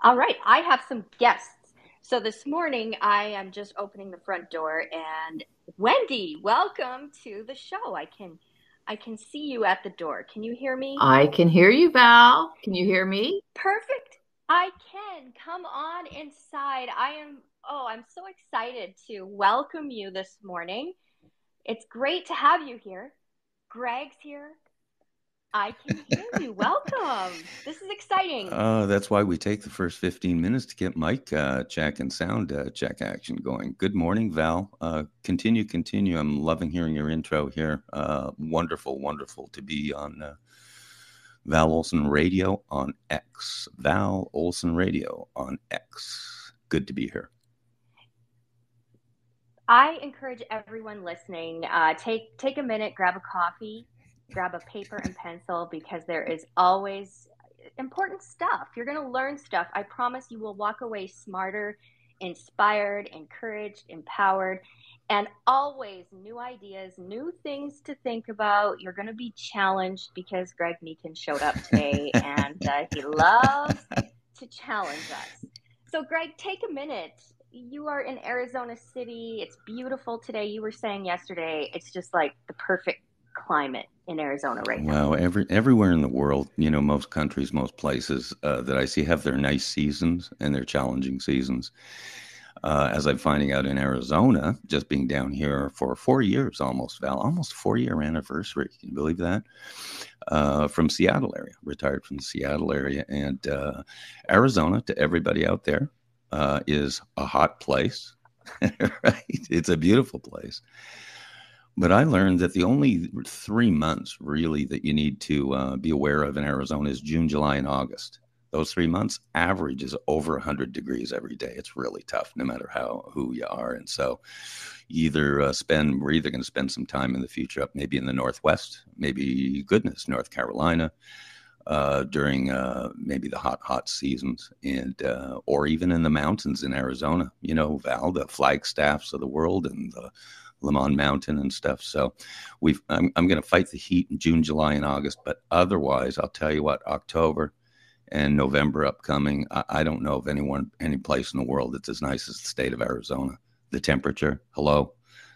All right, I have some guests. So this morning I am just opening the front door and Wendy, welcome to the show. I can see you at the door. Can you hear me? I can hear you, Val. Can you hear me? Perfect. I can. Come on inside. I'm so excited to welcome you this morning. It's great to have you here. Greg's here. I can hear you. Welcome. This is exciting. That's why we take the first 15 minutes to get mic check and sound check action going. Good morning, Val. Continue. I'm loving hearing your intro here. Wonderful, wonderful to be on Val Olson Radio on X. Val Olson Radio on X. Good to be here. I encourage everyone listening, take a minute, grab a coffee, grab a paper and pencil because there is always important stuff. You're going to learn stuff. I promise you will walk away smarter, inspired, encouraged, empowered, and always new ideas, new things to think about. You're going to be challenged because Greg Meakin showed up today and he loves to challenge us. So, Greg, take a minute. You are in Arizona City. It's beautiful today. You were saying yesterday, it's just like the perfect climate in Arizona right now. Wow, everywhere in the world, most countries, most places that I see have their nice seasons and their challenging seasons. As I'm finding out in Arizona, just being down here for 4 years almost, Val, almost 4 year anniversary. Can you believe that? From Seattle area, retired from the Seattle area. And Arizona, to everybody out there, is a hot place, right? It's a beautiful place. But I learned that the only 3 months really that you need to be aware of in Arizona is June, July, and August. Those 3 months average is over 100 degrees every day. It's really tough, no matter who you are. And so, we're either going to spend some time in the future up maybe in the Northwest, maybe goodness, North Carolina, during maybe the hot seasons, and or even in the mountains in Arizona. Val, the Flagstaffs of the world and the Lemon Mountain and stuff. So I'm going to fight the heat in June, July, and August. But otherwise, I'll tell you what, October and November upcoming, I don't know of any place in the world that's as nice as the state of Arizona. The temperature, hello,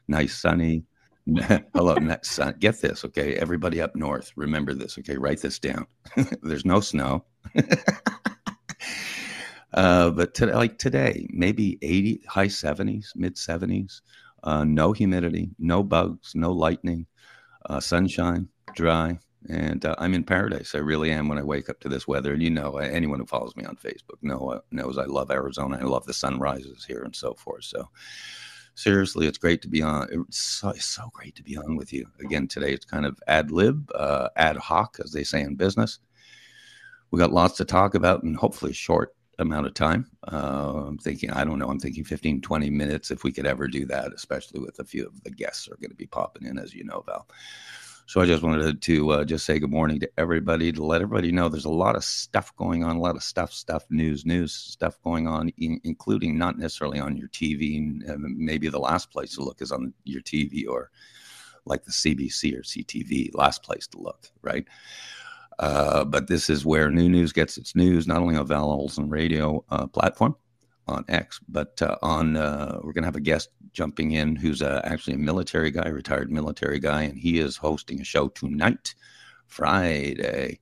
nice sunny. Hello, sun. Get this, okay? Everybody up north, remember this, okay? Write this down. There's no snow. But today, maybe 80, high 70s, mid 70s. No humidity, no bugs, no lightning, sunshine, dry. And I'm in paradise. I really am when I wake up to this weather. And anyone who follows me on Facebook knows I love Arizona. I love the sunrises here and so forth. So seriously, it's great to be on. It's so great to be on with you again today. It's kind of ad lib, ad hoc, as they say in business. We got lots to talk about and hopefully a short amount of time. I'm thinking 15, 20 minutes if we could ever do that, especially with a few of the guests are going to be popping in, as you know, Val. So I just wanted to just say good morning to everybody, to let everybody know there's a lot of stuff going on, a lot of stuff, news stuff going on, including not necessarily on your TV. Maybe the last place to look is on your TV, or like the CBC or CTV, last place to look, right? But this is where new news gets its news, not only on Val Olson Radio platform on X, but we're going to have a guest jumping in who's actually a military guy, retired military guy, and he is hosting a show tonight, Friday.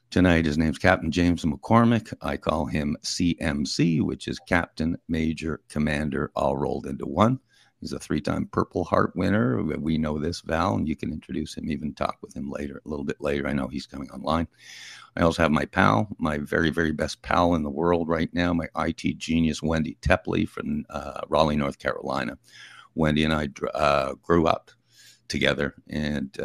Tonight, his name's Captain James McCormick. I call him CMC, which is Captain, Major, Commander, all rolled into one. He's a 3-time Purple Heart winner. We know this, Val, and you can introduce him, even talk with him later, a little bit later. I know he's coming online. I also have my pal, my very, very best pal in the world right now, my IT genius, Wendy Tepley from Raleigh, North Carolina. Wendy and I grew up together and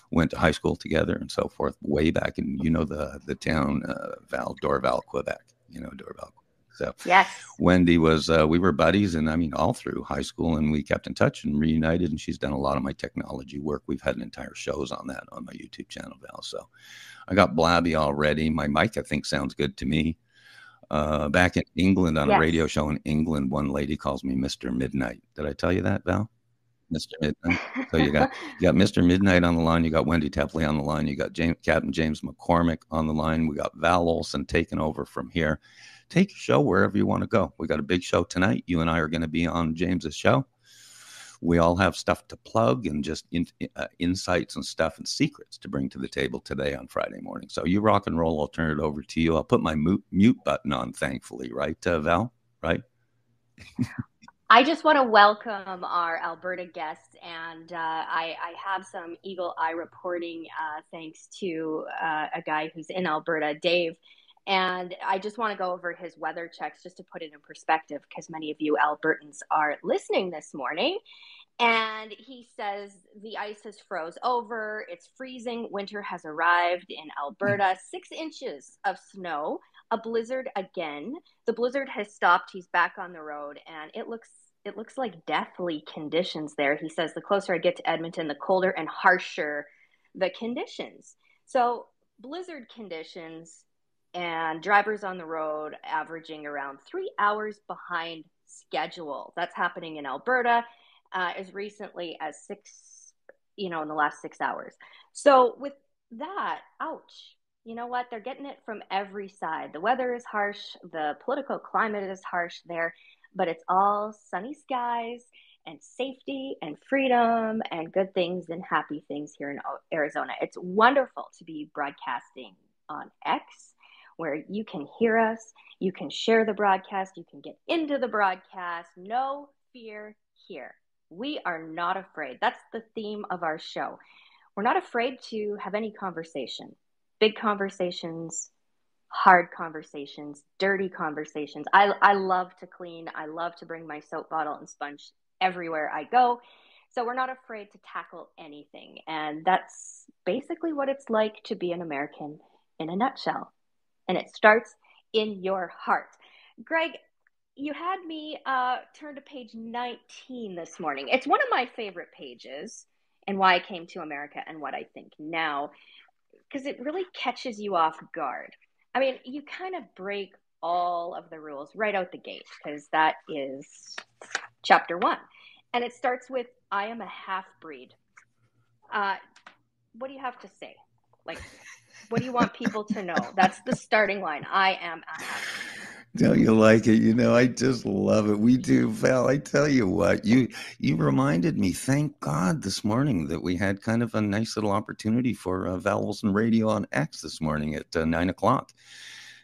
went to high school together and so forth, way back in, the town, Dorval, Quebec, Dorval. So Yes. Wendy was, we were buddies, and I mean, all through high school, and we kept in touch and reunited, and she's done a lot of my technology work. We've had an entire shows on that on my YouTube channel, Val. So I got blabby already. My mic, I think, sounds good to me. Back in England on a Yes. radio show in England, one lady calls me Mr. Midnight. Did I tell you that, Val? Mr. Midnight. So you got Mr. Midnight on the line. You got Wendy Tepley on the line. You got Captain James McCormick on the line. We got Val Olson taking over from here. Take your show wherever you want to go. We got a big show tonight. You and I are going to be on James's show. We all have stuff to plug and just insights and stuff and secrets to bring to the table today on Friday morning. So you rock and roll. I'll turn it over to you. I'll put my mute button on, thankfully. Right, Val? Right? I just want to welcome our Alberta guests, and I have some eagle eye reporting thanks to a guy who's in Alberta, Dave. And I just want to go over his weather checks just to put it in perspective, because many of you Albertans are listening this morning. And he says the ice has froze over. It's freezing. Winter has arrived in Alberta. 6 inches of snow. A blizzard again. The blizzard has stopped. He's back on the road, and it looks like deathly conditions there. He says the closer I get to Edmonton, the colder and harsher the conditions. So blizzard conditions and drivers on the road averaging around 3 hours behind schedule. That's happening in Alberta as recently as in the last 6 hours. So with that, ouch. You know what? They're getting it from every side. The weather is harsh. The political climate is harsh there, but it's all sunny skies and safety and freedom and good things and happy things here in Arizona. It's wonderful to be broadcasting on X, where you can hear us, you can share the broadcast, you can get into the broadcast. No fear here. We are not afraid. That's the theme of our show. We're not afraid to have any conversation. Big conversations, hard conversations, dirty conversations. I love to clean. I love to bring my soap bottle and sponge everywhere I go. So we're not afraid to tackle anything. And that's basically what it's like to be an American in a nutshell. And it starts in your heart. Greg, you had me turn to page 19 this morning. It's one of my favorite pages, and why I came to America and what I think now, because it really catches you off guard. I mean, you kind of break all of the rules right out the gate, because that is chapter 1. And it starts with, I am a half-breed. What do you have to say? Like, what do you want people to know? That's the starting line. I am a half-breed. Don't you like it? I just love it. We do, Val. I tell you what, you reminded me, thank God, this morning that we had kind of a nice little opportunity for Val Olson Radio on X this morning at 9 o'clock.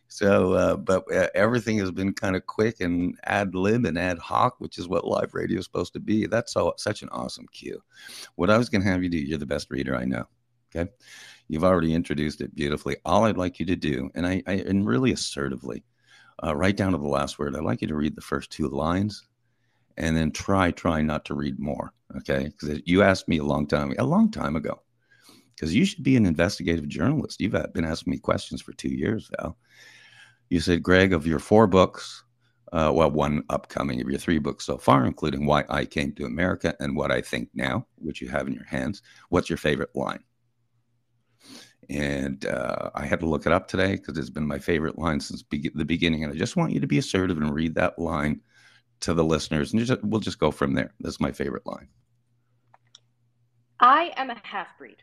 So, but everything has been kind of quick and ad lib and ad hoc, which is what live radio is supposed to be. That's such an awesome cue. What I was going to have you do, you're the best reader I know. Okay. You've already introduced it beautifully. All I'd like you to do, and really assertively, right down to the last word, I'd like you to read the first 2 lines and then try not to read more. Okay. Because you asked me a long time ago, because you should be an investigative journalist. You've been asking me questions for 2 years, Val. You said, Greg, of your 4 books, 1 upcoming, of your 3 books so far, including Why I Came to America and What I Think Now, which you have in your hands, what's your favorite line? And I had to look it up today because it's been my favorite line since the beginning. And I just want you to be assertive and read that line to the listeners. And we'll just go from there. That's my favorite line. I am a half-breed.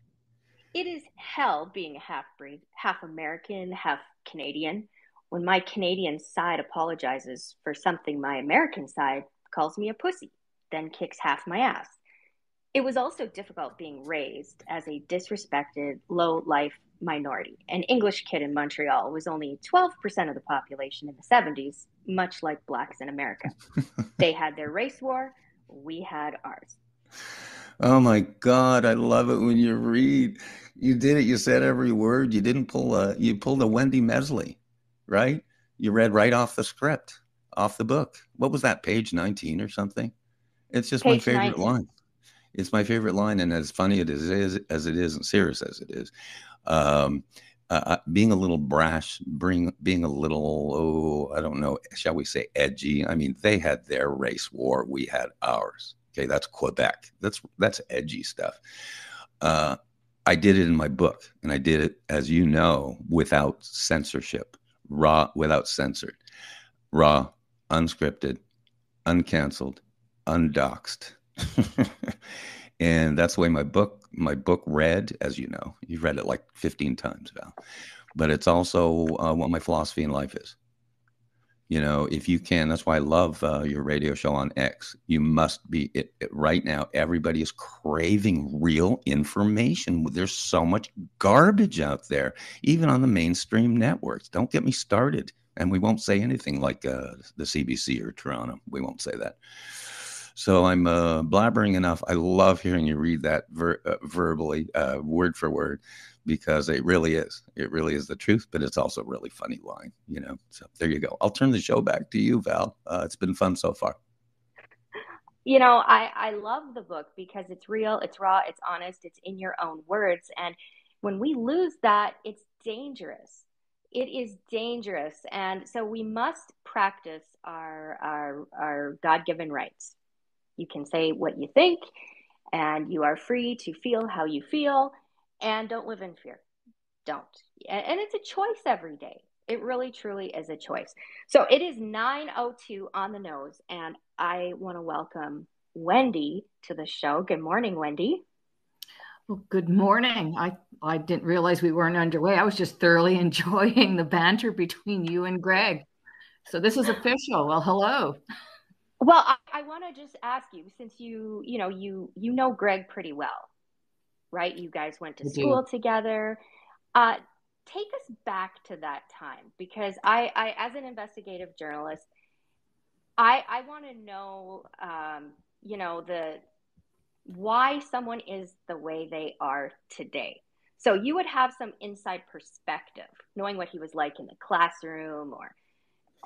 It is hell being a half-breed, half American, half Canadian. When my Canadian side apologizes for something my American side calls me a pussy, then kicks half my ass. It was also difficult being raised as a disrespected, low-life minority. An English kid in Montreal was only 12% of the population in the 70s, much like blacks in America. They had their race war, we had ours. Oh my God, I love it when you read. You did it. You said every word. You didn't you pulled a Wendy Mesley, right? You read right off the script, off the book. What was that, page 19 or something? It's just my favorite 19. line. It's my favorite line, and as funny as it is, and serious as it is, being a little brash, being a little, I don't know, shall we say edgy? I mean, they had their race war, we had ours. Okay, that's Quebec. That's edgy stuff. I did it in my book, and I did it, as you know, without censorship, without censored, raw, unscripted, uncanceled, undoxed. And that's the way my book read, as you know. You've read it like 15 times, Val. But it's also what my philosophy in life is. If you can, that's why I love your radio show on X. You must be right now. Everybody is craving real information. There's so much garbage out there, even on the mainstream networks. Don't get me started. And we won't say anything like the CBC or Toronto. We won't say that. So I'm blabbering enough. I love hearing you read that verbally, word for word, because it really is the truth, but it's also a really funny line, So there you go. I'll turn the show back to you, Val. It's been fun so far. I love the book because it's real, it's raw, it's honest, it's in your own words. And when we lose that, it's dangerous. It is dangerous. And so we must practice our God-given rights. You can say what you think, and you are free to feel how you feel, and don't live in fear. Don't. And it's a choice every day. It really, truly is a choice. So it is 9:02 on the nose, and I want to welcome Wendy to the show. Good morning, Wendy. Well, good morning. I didn't realize we weren't underway. I was just thoroughly enjoying the banter between you and Greg. So this is official. Well, hello. Well, I want to just ask you, since you know Greg pretty well, right? You guys went to school together. Take us back to that time, because I as an investigative journalist, I want to know, the why someone is the way they are today. So you would have some inside perspective, knowing what he was like in the classroom or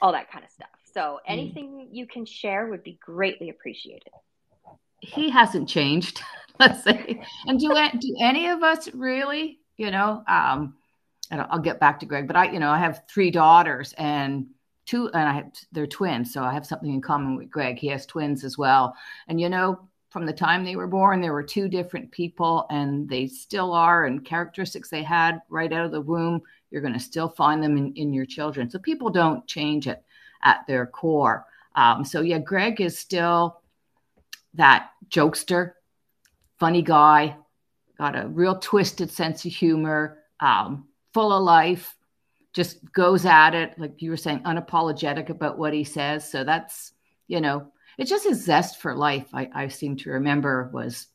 all that kind of stuff. So anything you can share would be greatly appreciated. He hasn't changed, let's say. And do any of us really, and I'll get back to Greg, but I have 3 daughters and they're twins. So I have something in common with Greg. He has twins as well. And, from the time they were born, there were 2 different people, and they still are, and characteristics they had right out of the womb, you're going to still find them in your children. So people don't change it at their core. Greg is still that jokester, funny guy, got a real twisted sense of humor, full of life, just goes at it, like you were saying, unapologetic about what he says. So that's, it's just his zest for life. I seem to remember was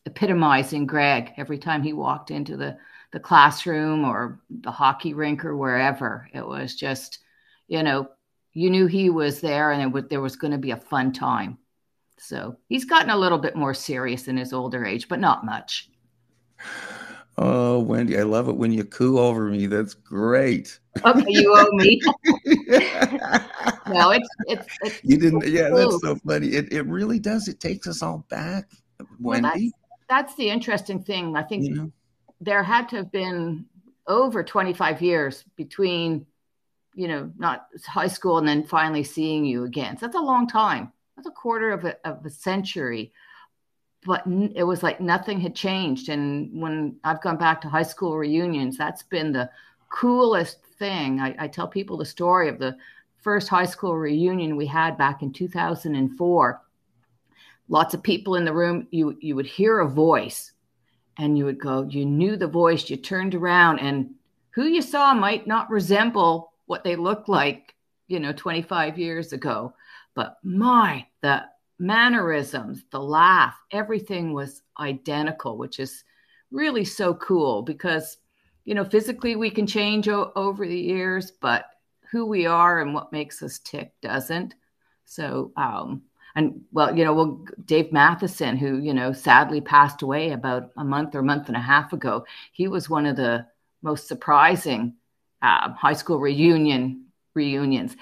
epitomizing Greg every time he walked into the classroom or the hockey rink or wherever. It was just, you knew he was there, and there was going to be a fun time. So he's gotten a little bit more serious in his older age, but not much. Oh, Wendy, I love it when you coo over me. That's great. Okay, you owe me. No, it's you didn't. Yeah, that's so funny. It really does. It takes us all back, Wendy. Well, that's the interesting thing. I think there had to have been over 25 years between, not high school and then finally seeing you again. So that's a long time. That's a quarter of a century. But it was like nothing had changed. And when I've gone back to high school reunions, that's been the coolest thing. I tell people the story of the first high school reunion we had back in 2004. Lots of people in the room, you would hear a voice and you would go, you knew the voice, you turned around, and who you saw might not resemble what they looked like, 25 years ago. But the mannerisms, the laugh, everything was identical, which is really so cool because, physically we can change over the years, but who we are and what makes us tick doesn't. So, Dave Matheson, who, sadly passed away about a month and a half ago, he was one of the most surprising high school reunions.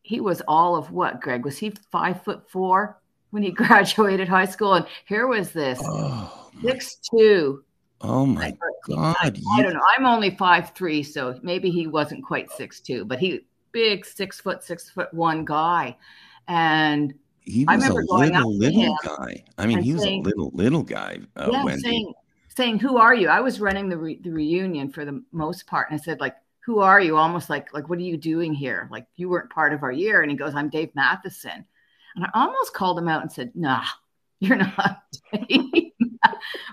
He was all of what, Greg? Was he 5'4" when he graduated high school? And here was this 6'2". Oh my God. I don't know. I'm only 5'3", so maybe he wasn't quite 6'2", but he big 6'1" guy. And he was a little guy. I mean, he was a little guy. Wendy. Saying, "Who are you?" I was running the reunion for the most part, and I said, like, "Who are you?" Almost like, what are you doing here? Like, you weren't part of our year. And he goes, "I'm Dave Matheson." And I almost called him out and said, nah, you're not.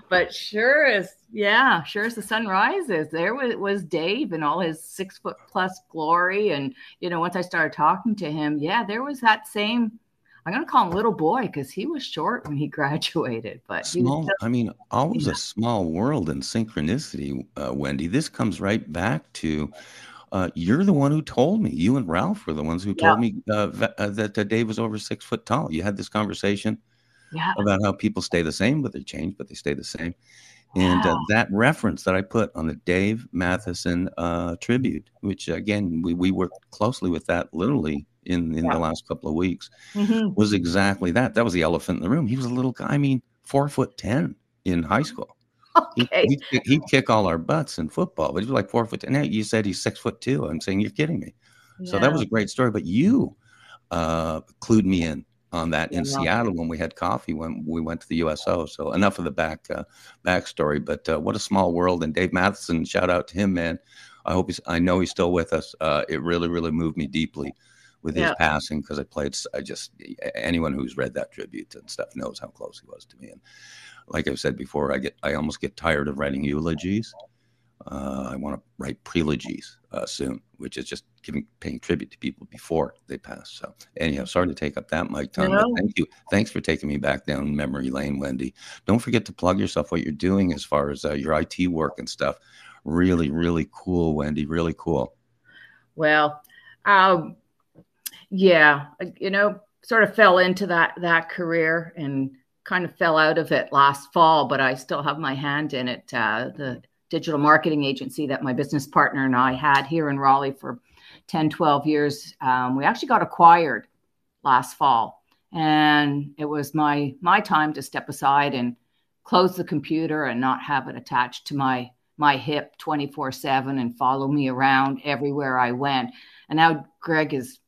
But sure as the sun rises, there was Dave in all his 6 foot plus glory. And, once I started talking to him, there was that same, I'm going to call him little boy because he was short when he graduated, but small. Always a small world in synchronicity, Wendy. This comes right back to, you're the one who told me. You and Ralph were the ones who told me that Dave was over 6 foot tall. You had this conversation about how people stay the same, but they change, but they stay the same. And that reference that I put on the Dave Matheson tribute, which again, we worked closely with that literally in the last couple of weeks, was exactly that. That was the elephant in the room. He was a little guy, 4'10" in high school. Okay. He'd kick all our butts in football, but he was like 4'10". Now you said he's 6'2". I'm saying you're kidding me. Yeah. So that was a great story. But you clued me in on that in Seattle when we had coffee when we went to the USO. So enough of the backstory. But what a small world. And Dave Matheson, shout out to him, man. I know he's still with us. It really, really moved me deeply with his passing because anyone who's read that tribute and stuff knows how close he was to me. And like I've said before, I almost get tired of writing eulogies. I want to write prelogies soon, which is just paying tribute to people before they pass. So anyhow, sorry to take up that mic time, but thank you. Thanks for taking me back down memory lane, Wendy. Don't forget to plug yourself, what you're doing as far as your IT work and stuff. Really, really cool, Wendy. Really cool. Well, sort of fell into that career and kind of fell out of it last fall, but I still have my hand in it. The digital marketing agency that my business partner and I had here in Raleigh for 10, 12 years. We actually got acquired last fall, and it was my time to step aside and close the computer and not have it attached to my hip 24/7 and follow me around everywhere I went. And now Greg is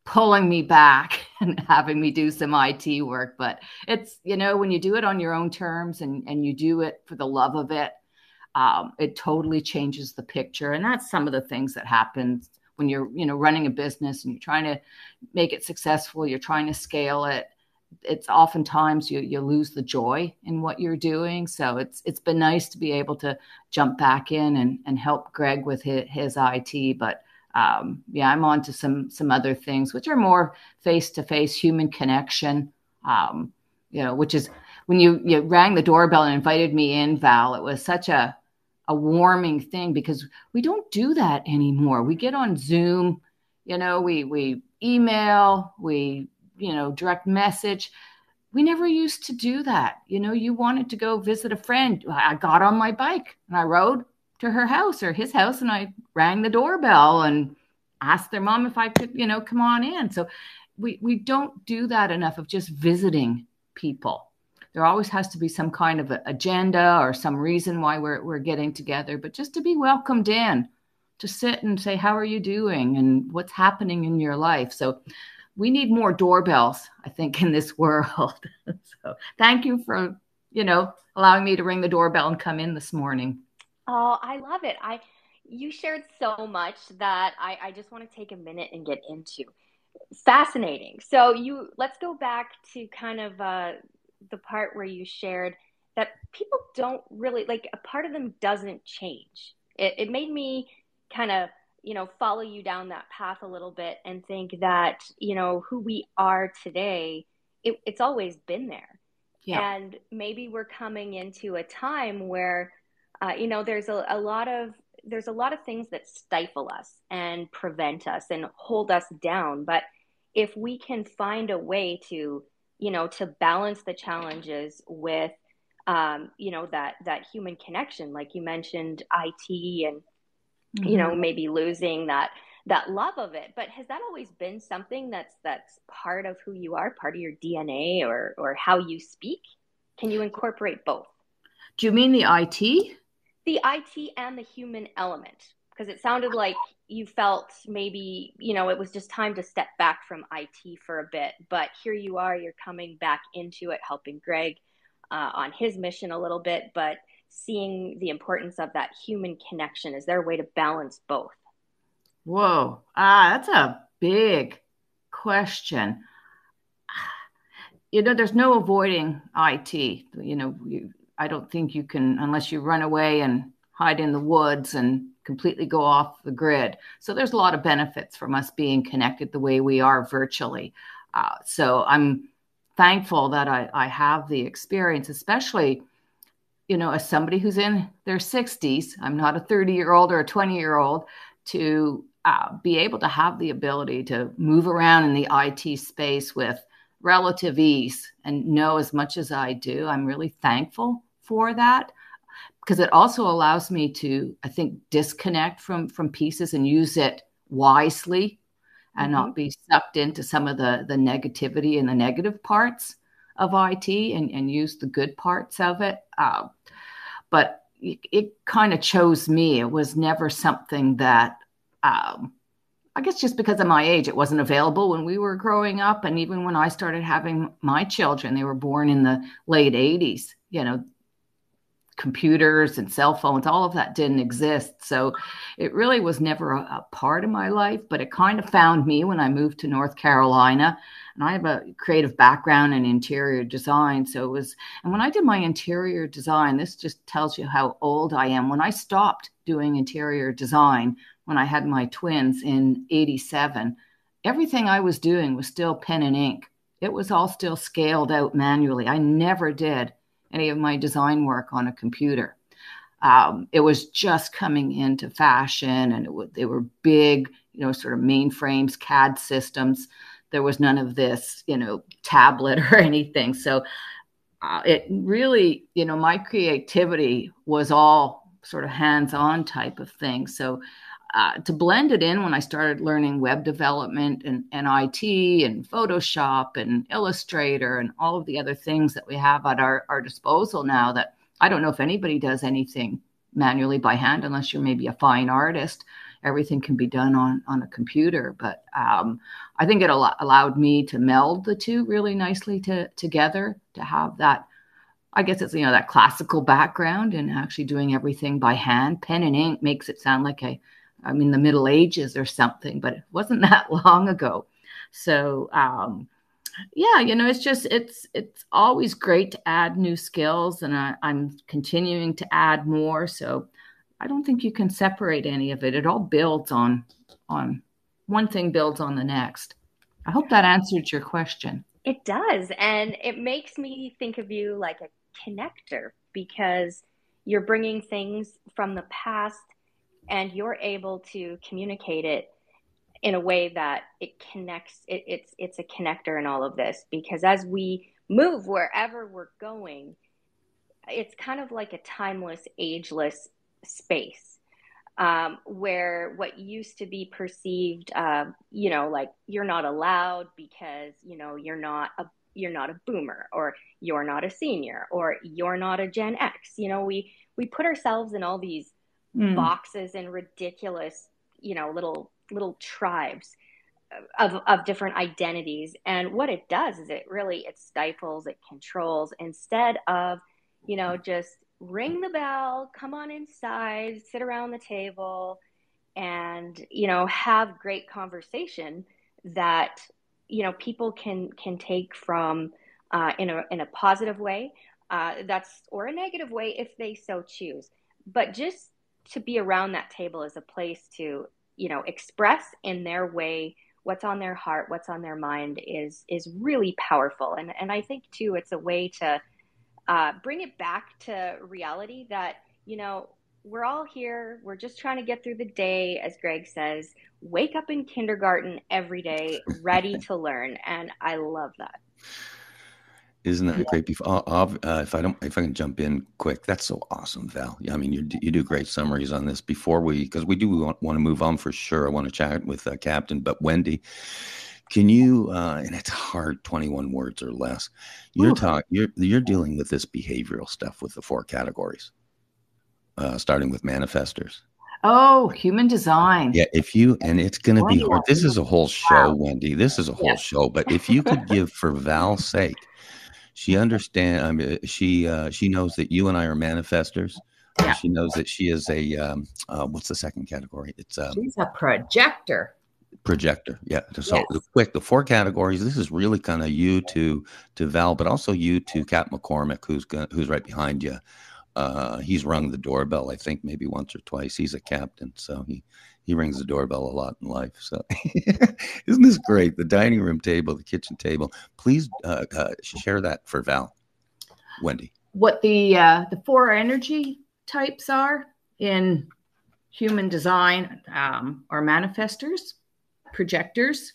pulling me back and having me do some IT work. But it's, when you do it on your own terms and you do it for the love of it, it totally changes the picture. And that's some of the things that happens when you're, running a business and you're trying to make it successful, you're trying to scale it. It's oftentimes you lose the joy in what you're doing. So it's been nice to be able to jump back in and help Greg with his IT. But I'm on to some other things, which are more face-to-face human connection, which is when you rang the doorbell and invited me in, Val, it was such a warming thing because we don't do that anymore. We get on Zoom, we email, we, direct message. We never used to do that. You wanted to go visit a friend. I got on my bike and I rode to her house or his house and I rang the doorbell and asked their mom if I could, come on in. So we don't do that enough of just visiting people. There always has to be some kind of agenda or some reason why we're getting together, but just to be welcomed in, to sit and say, how are you doing? And what's happening in your life? So we need more doorbells, I think, in this world. So thank you for, allowing me to ring the doorbell and come in this morning. Oh, I love it. You shared so much that I just want to take a minute and get into. Fascinating. So let's go back to kind of the part where you shared that people don't really, like, a part of them doesn't change. It made me kind of, follow you down that path a little bit and think that, who we are today, it's always been there. Yeah. And maybe we're coming into a time where, there's a lot of things that stifle us and prevent us and hold us down. But if we can find a way to, to balance the challenges with, that human connection, like you mentioned, IT and, maybe losing that love of it. But has that always been something that's part of who you are, part of your DNA or how you speak? Can you incorporate both? Do you mean the IT? The IT and the human element, because it sounded like you felt maybe, it was just time to step back from IT for a bit. But here you are, you're coming back into it, helping Greg on his mission a little bit, but seeing the importance of that human connection. Is there a way to balance both? Whoa, that's a big question. there's no avoiding IT. I don't think you can, unless you run away and hide in the woods and completely go off the grid. So there's a lot of benefits from us being connected the way we are virtually. So I'm thankful that I have the experience, especially, as somebody who's in their 60s. I'm not a 30-year-old or a 20-year-old, to be able to have the ability to move around in the IT space with relative ease and know as much as I do. I'm really thankful for that, because it also allows me to, I think, disconnect from pieces and use it wisely, and not be sucked into some of the negativity and the negative parts of IT, and use the good parts of it. But it kind of chose me. It was never something that, I guess just because of my age, it wasn't available when we were growing up. And even when I started having my children, they were born in the late 80s, computers and cell phones, all of that didn't exist. So it really was never a part of my life, but it kind of found me when I moved to North Carolina. And I have a creative background in interior design. So it was, and when I did my interior design, this just tells you how old I am. When I stopped doing interior design, when I had my twins in 87, everything I was doing was still pen and ink. It was all still scaled out manually. I never did any of my design work on a computer. It was just coming into fashion, and they were big, sort of mainframes, CAD systems. There was none of this, tablet or anything. So it really, my creativity was all sort of hands-on type of thing. So to blend it in, when I started learning web development and IT and Photoshop and Illustrator and all of the other things that we have at our disposal now, that I don't know if anybody does anything manually by hand, unless you're maybe a fine artist. Everything can be done on a computer. But I think it allowed me to meld the two really nicely together, to have that, I guess it's, that classical background, and actually doing everything by hand. Pen and ink makes it sound like I'm in the Middle Ages or something, but it wasn't that long ago. So, it's always great to add new skills, and I'm continuing to add more. So I don't think you can separate any of it. It all builds on one thing, builds on the next. I hope that answered your question. It does. And it makes me think of you like a connector, because you're bringing things from the past and you're able to communicate it in a way that it connects. It's a connector in all of this, because as we move wherever we're going, it's kind of like a timeless, ageless space, where what used to be perceived, like you're not allowed because, you're not a boomer, or you're not a senior, or you're not a Gen X. We put ourselves in all these boxes and ridiculous, little tribes of different identities. And what it does is it stifles, it controls, instead of, just ring the bell, come on inside, sit around the table, and, have great conversation that, people can take from in a positive way, or a negative way if they so choose. But just to be around that table is a place to, express in their way what's on their heart, what's on their mind is really powerful. And I think too, it's a way to bring it back to reality that, we're all here. We're just trying to get through the day, as Greg says, wake up in kindergarten every day, ready to learn. And I love that. Isn't that great? If I can jump in quick, that's so awesome, Val. I mean, you do great summaries on this. Because we do want to move on for sure. I want to chat with Captain, but Wendy, can you? And it's hard, 21 words or less. You're dealing with this behavioral stuff with the 4 categories, starting with manifestors. Oh, human design. Yeah, and it's going to be hard. This is a whole show, Wendy. This is a whole show. But if you could give, for Val's sake. She understands. I mean, she knows that you and I are manifestors. Yeah. She knows that she is a what's the second category? It's she's a projector. Projector. Yeah. So Yes. the 4 categories. This is really kind of you to Val, but also you to Cap McCormick, who's right behind you. He's rung the doorbell, I think, maybe once or twice. He's a captain, so he rings the doorbell a lot in life. So isn't this great? The dining room table, the kitchen table. Please share that for Val, Wendy. What the 4 energy types are in human design are manifestors, projectors,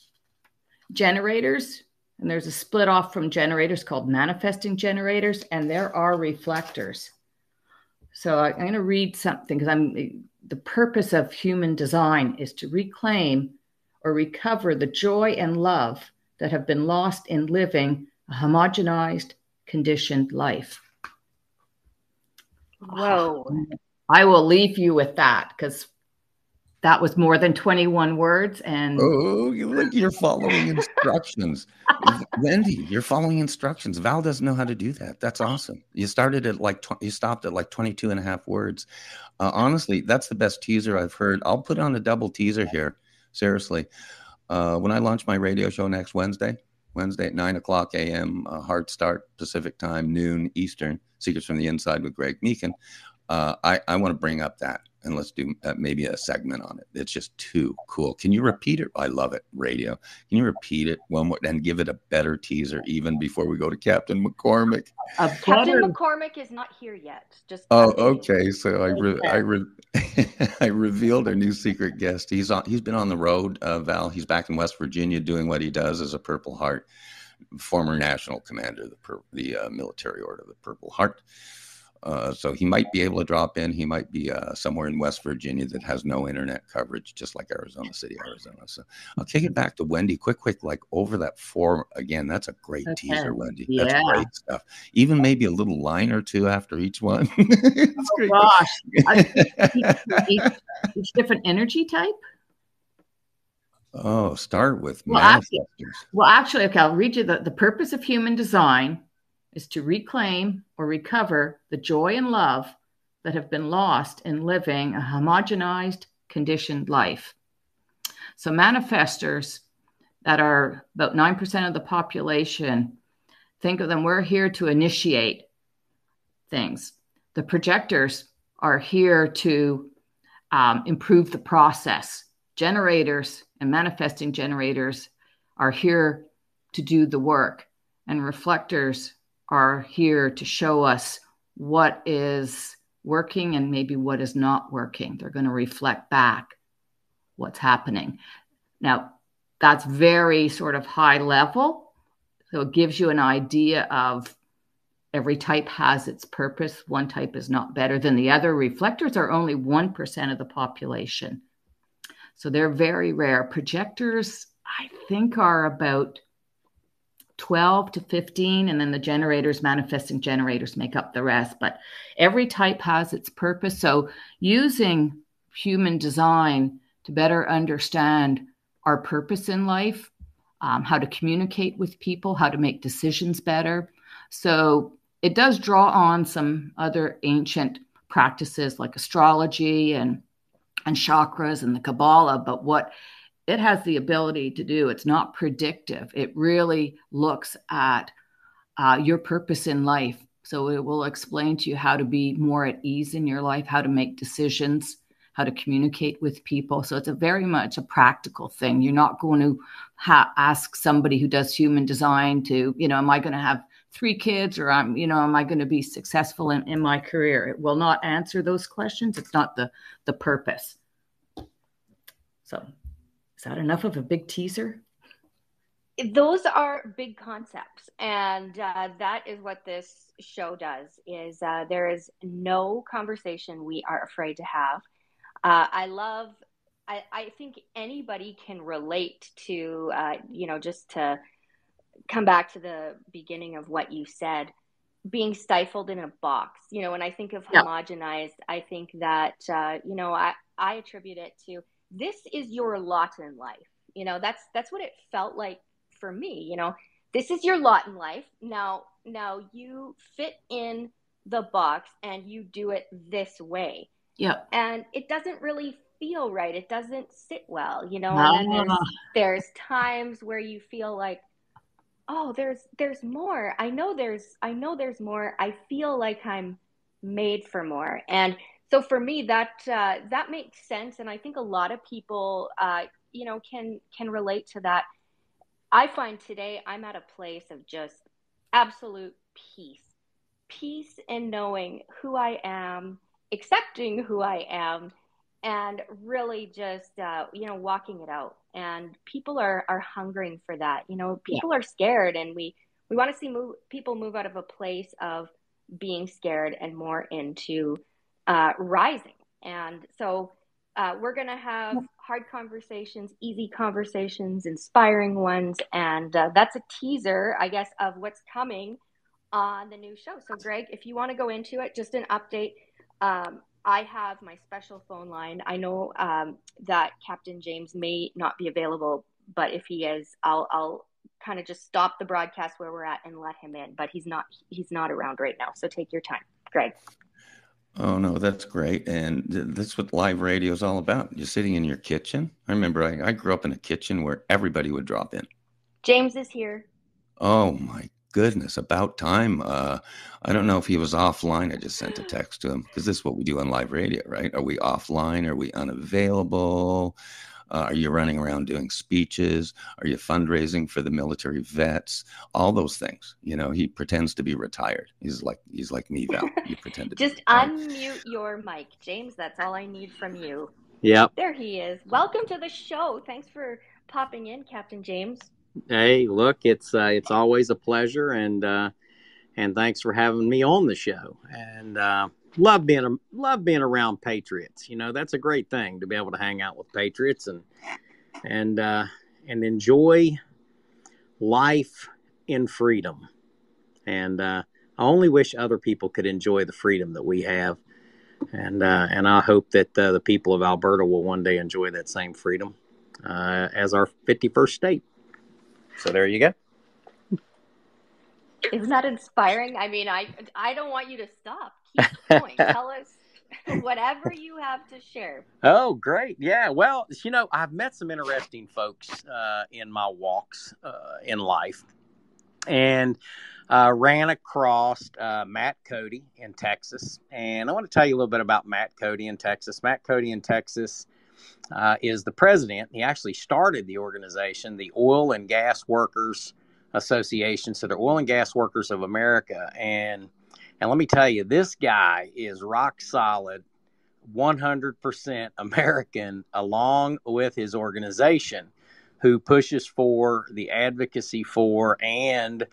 generators, and there's a split off from generators called manifesting generators, and there are reflectors. So I'm going to read something because the purpose of human design is to reclaim or recover the joy and love that have been lost in living a homogenized, conditioned life. Whoa. I will leave you with that because that was more than 21 words. And oh, look, you're following instructions. Wendy, you're following instructions. Val doesn't know how to do that. That's awesome. You started at you stopped at like 22 and a half words. Honestly, that's the best teaser I've heard. I'll put on a double teaser here. Seriously. When I launch my radio show next Wednesday at 9:00 a.m., hard start Pacific time, noon Eastern, Secrets from the Inside with Greg Meakin. I want to bring up that, and let's do maybe a segment on it. It's just too cool. Can you repeat it? I love it. Radio. Can you repeat it one more and give it a better teaser even before we go to Captain McCormick? Captain McCormick is not here yet. Just okay. So I revealed our new secret guest. He's been on the road, Val. He's back in West Virginia doing what he does as a Purple Heart, former national commander of the military order of the Purple Heart. So he might be able to drop in. He might be somewhere in West Virginia that has no internet coverage, just like Arizona City, Arizona. So I'll take it back to Wendy. Quick, like over that 4 again. That's a great teaser, Wendy. Yeah. That's great stuff. Even maybe a little line or two after each one. It's great. Gosh, each different energy type. Oh, start with manifestors. Actually, okay. I'll read you the purpose of human design is to reclaim or recover the joy and love that have been lost in living a homogenized, conditioned life. So manifestors that are about 9% of the population, think of them, we're here to initiate things. The projectors are here to improve the process. Generators and manifesting generators are here to do the work, and reflectors are here to show us what is working and maybe what is not working. They're going to reflect back what's happening. Now, that's very sort of high level. So it gives you an idea of every type has its purpose. One type is not better than the other. Reflectors are only 1% of the population. So they're very rare. Projectors, I think, are about 12 to 15, and then the generators, manifesting generators, make up the rest. But every type has its purpose. So using human design to better understand our purpose in life, how to communicate with people, how to make decisions better. So it does draw on some other ancient practices like astrology and chakras and the Kabbalah, but what it has the ability to do, it's not predictive. It really looks at your purpose in life. So it will explain to you how to be more at ease in your life, how to make decisions, how to communicate with people. So it's very much a practical thing. You're not going to ask somebody who does human design to, am I going to have 3 kids, or am I going to be successful in my career? It will not answer those questions. It's not the purpose. So is that enough of a big teaser? Those are big concepts, and that is what this show does. Is there is no conversation we are afraid to have. I think anybody can relate to, just to come back to the beginning of what you said, being stifled in a box. When I think of homogenized, I think that, I attribute it to, this is your lot in life. That's what it felt like for me. This is your lot in life. Now you fit in the box and you do it this way. Yeah. And it doesn't really feel right. It doesn't sit well, you know, and then Ah, there's times where you feel like, oh, there's more. I know there's more. I feel like I'm made for more. And so for me, that makes sense. And I think a lot of people, can relate to that. I find today I'm at a place of just absolute peace. Peace in knowing who I am, accepting who I am, and really just walking it out. And people are hungering for that. You know, yeah. people are scared, and we want to see people move out of a place of being scared and more into rising. And so we're going to have hard conversations, easy conversations, inspiring ones, and that's a teaser, I guess, of what's coming on the new show. So, Greg, if you want to go into it, just an update. I have my special phone line. I know that Captain James may not be available, but if he is, I'll kind of just stop the broadcast where we're at and let him in. But he's not around right now. So take your time, Greg. Oh no, that's great, and that's what live radio is all about. You're sitting in your kitchen. I remember I grew up in a kitchen where everybody would drop in. James is here. Oh my goodness, about time. I don't know if he was offline. I just sent a text to him because this is what we do on live radio, right? Are we offline? Are we unavailable? Are you running around doing speeches? Are you fundraising for the military vets? All those things. You know, he pretends to be retired. He's like me, Val. You pretend to be Just retired. unmute your mic, James. That's all I need from you. Yep. There he is. Welcome to the show. Thanks for popping in, Captain James. Hey, look, it's always a pleasure, and thanks for having me on the show. And love being around patriots. You know, that's a great thing to be able to hang out with patriots and enjoy life in freedom. And I only wish other people could enjoy the freedom that we have. And I hope that the people of Alberta will one day enjoy that same freedom as our 51st state. So there you go. Isn't that inspiring? I mean, I don't want you to stop. Keep going. Tell us whatever you have to share. Oh, great. Yeah. Well, you know, I've met some interesting folks in my walks in life, and ran across Matt Cody in Texas. And I want to tell you a little bit about Matt Cody in Texas. Matt Cody in Texas is the president. He actually started the organization, the Oil and Gas Workers Association. So the Oil and Gas Workers of America. And let me tell you, this guy is rock solid, 100% American, along with his organization, who pushes for the advocacy for and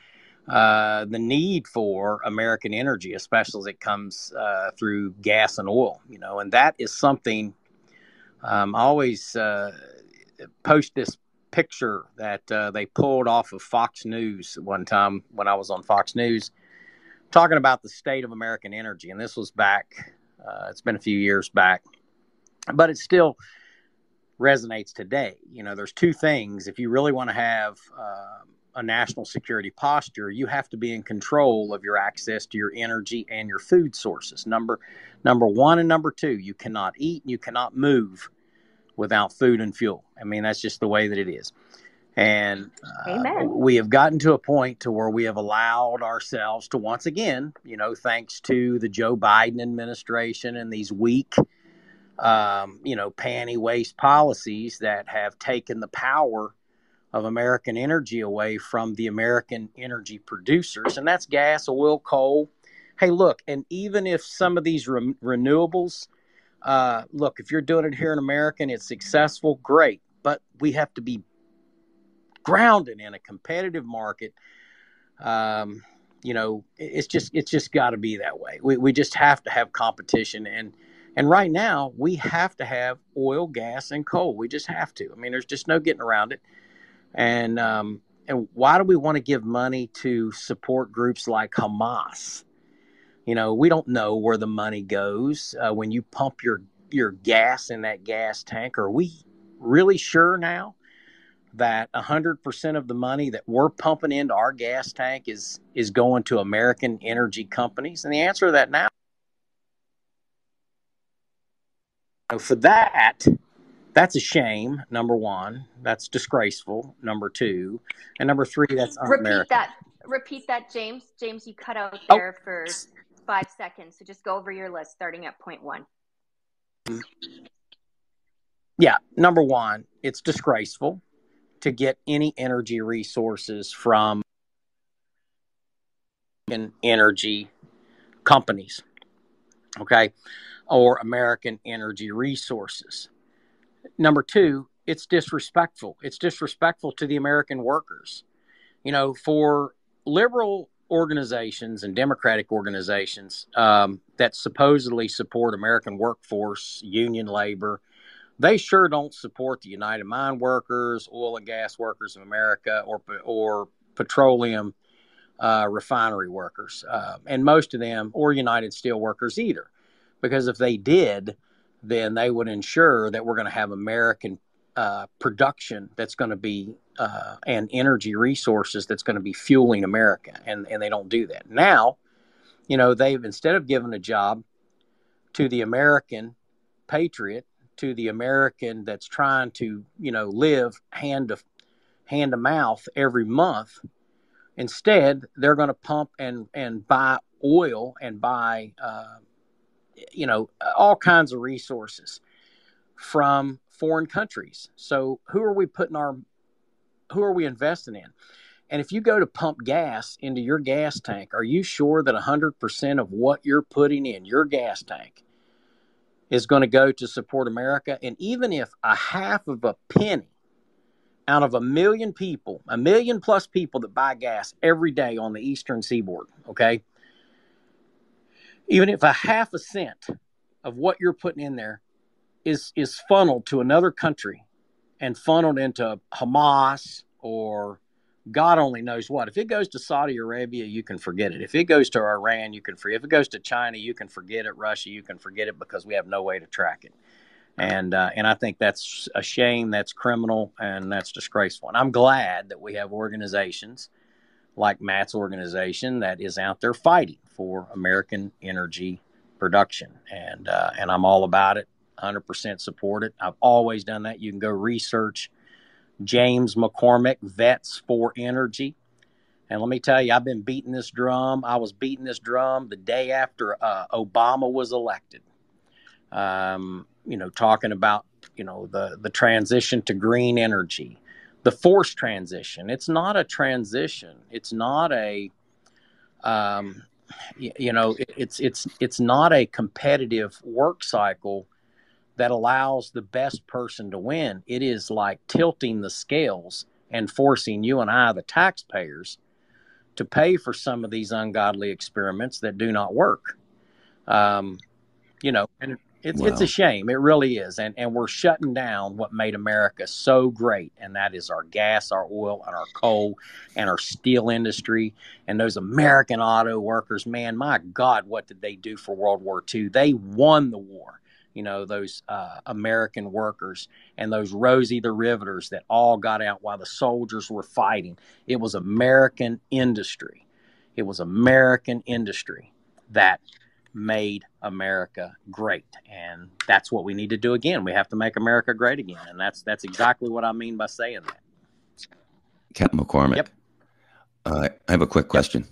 the need for American energy, especially as it comes through gas and oil. You know, and that is something I always post this picture that they pulled off of Fox News one time when I was on Fox News, talking about the state of American energy. And this was back, it's been a few years back, but it still resonates today. You know, there's two things. If you really want to have a national security posture, you have to be in control of your access to your energy and your food sources. Number one and number two, you cannot eat and you cannot move without food and fuel. I mean, that's just the way that it is. And we have gotten to a point to where we have allowed ourselves to once again, you know, thanks to the Joe Biden administration and these weak, panty waste policies that have taken the power of American energy away from the American energy producers. And that's gas, oil, coal. Hey, look, and even if some of these renewables, look, if you're doing it here in America and it's successful, great. But we have to be grounded in a competitive market. It's just got to be that way. We just have to have competition. And right now we have to have oil, gas, and coal. We just have to. I mean, there's just no getting around it. And why do we want to give money to support groups like Hamas? You know, we don't know where the money goes when you pump your gas in that gas tank. Are we really sure now that 100% of the money that we're pumping into our gas tank is going to American energy companies? And the answer to that now For that, that's a shame. Number one, that's disgraceful. Number two, and number three, that's un-American. Repeat that, James. James, you cut out Oh, there for 5 seconds. So just go over your list, starting at point one. yeah. Number one, it's disgraceful to get any energy resources from energy companies, okay, or American energy resources. Number two, it's disrespectful. It's disrespectful to the American workers. You know, for liberal organizations and democratic organizations that supposedly support American workforce, union labor, they sure don't support the United Mine Workers, oil and gas workers of America, or petroleum refinery workers, and most of them, or United Steel Workers either. Because if they did, then they would ensure that we're going to have American production that's going to be and energy resources that's going to be fueling America, and they don't do that now. You know, they've, instead of giving a job to the American patriot, to the American that's trying to, you know, live hand to mouth every month, instead they're going to pump and buy oil and buy you know, all kinds of resources from foreign countries. So who are we investing in? And if you go to pump gas into your gas tank, are you sure that 100% of what you're putting in your gas tank is going to go to support America? And even if a half of a penny out of 1 million people, 1 million plus people that buy gas every day on the Eastern Seaboard, okay, even if a half a cent of what you're putting in there is funneled to another country and funneled into Hamas or God only knows what. If it goes to Saudi Arabia, you can forget it. If it goes to Iran, you can forget it. If it goes to China, you can forget it. Russia, you can forget it, because we have no way to track it. And I think that's a shame, that's criminal, and that's disgraceful. And I'm glad that we have organizations like Matt's organization that is out there fighting for American energy production. And I'm all about it, 100% support it. I've always done that. You can go research James McCormick, Vets for Energy. And let me tell you, I've been beating this drum. I was beating this drum the day after Obama was elected. You know, talking about, you know, the transition to green energy, the forced transition. It's not a transition. It's not a, you know, it's not a competitive work cycle that allows the best person to win. It is like tilting the scales and forcing you and I, the taxpayers, to pay for some of these ungodly experiments that do not work. You know, and it's a shame. It really is. And we're shutting down what made America so great. And that is our gas, our oil, and our coal, and our steel industry. And those American auto workers, man, my God, what did they do for World War II? They won the war. You know, those American workers and those Rosie the Riveters that all got out while the soldiers were fighting. It was American industry. It was American industry that made America great. And that's what we need to do again. We have to make America great again. And that's exactly what I mean by saying that. Captain McCormick. Yep. I have a quick question.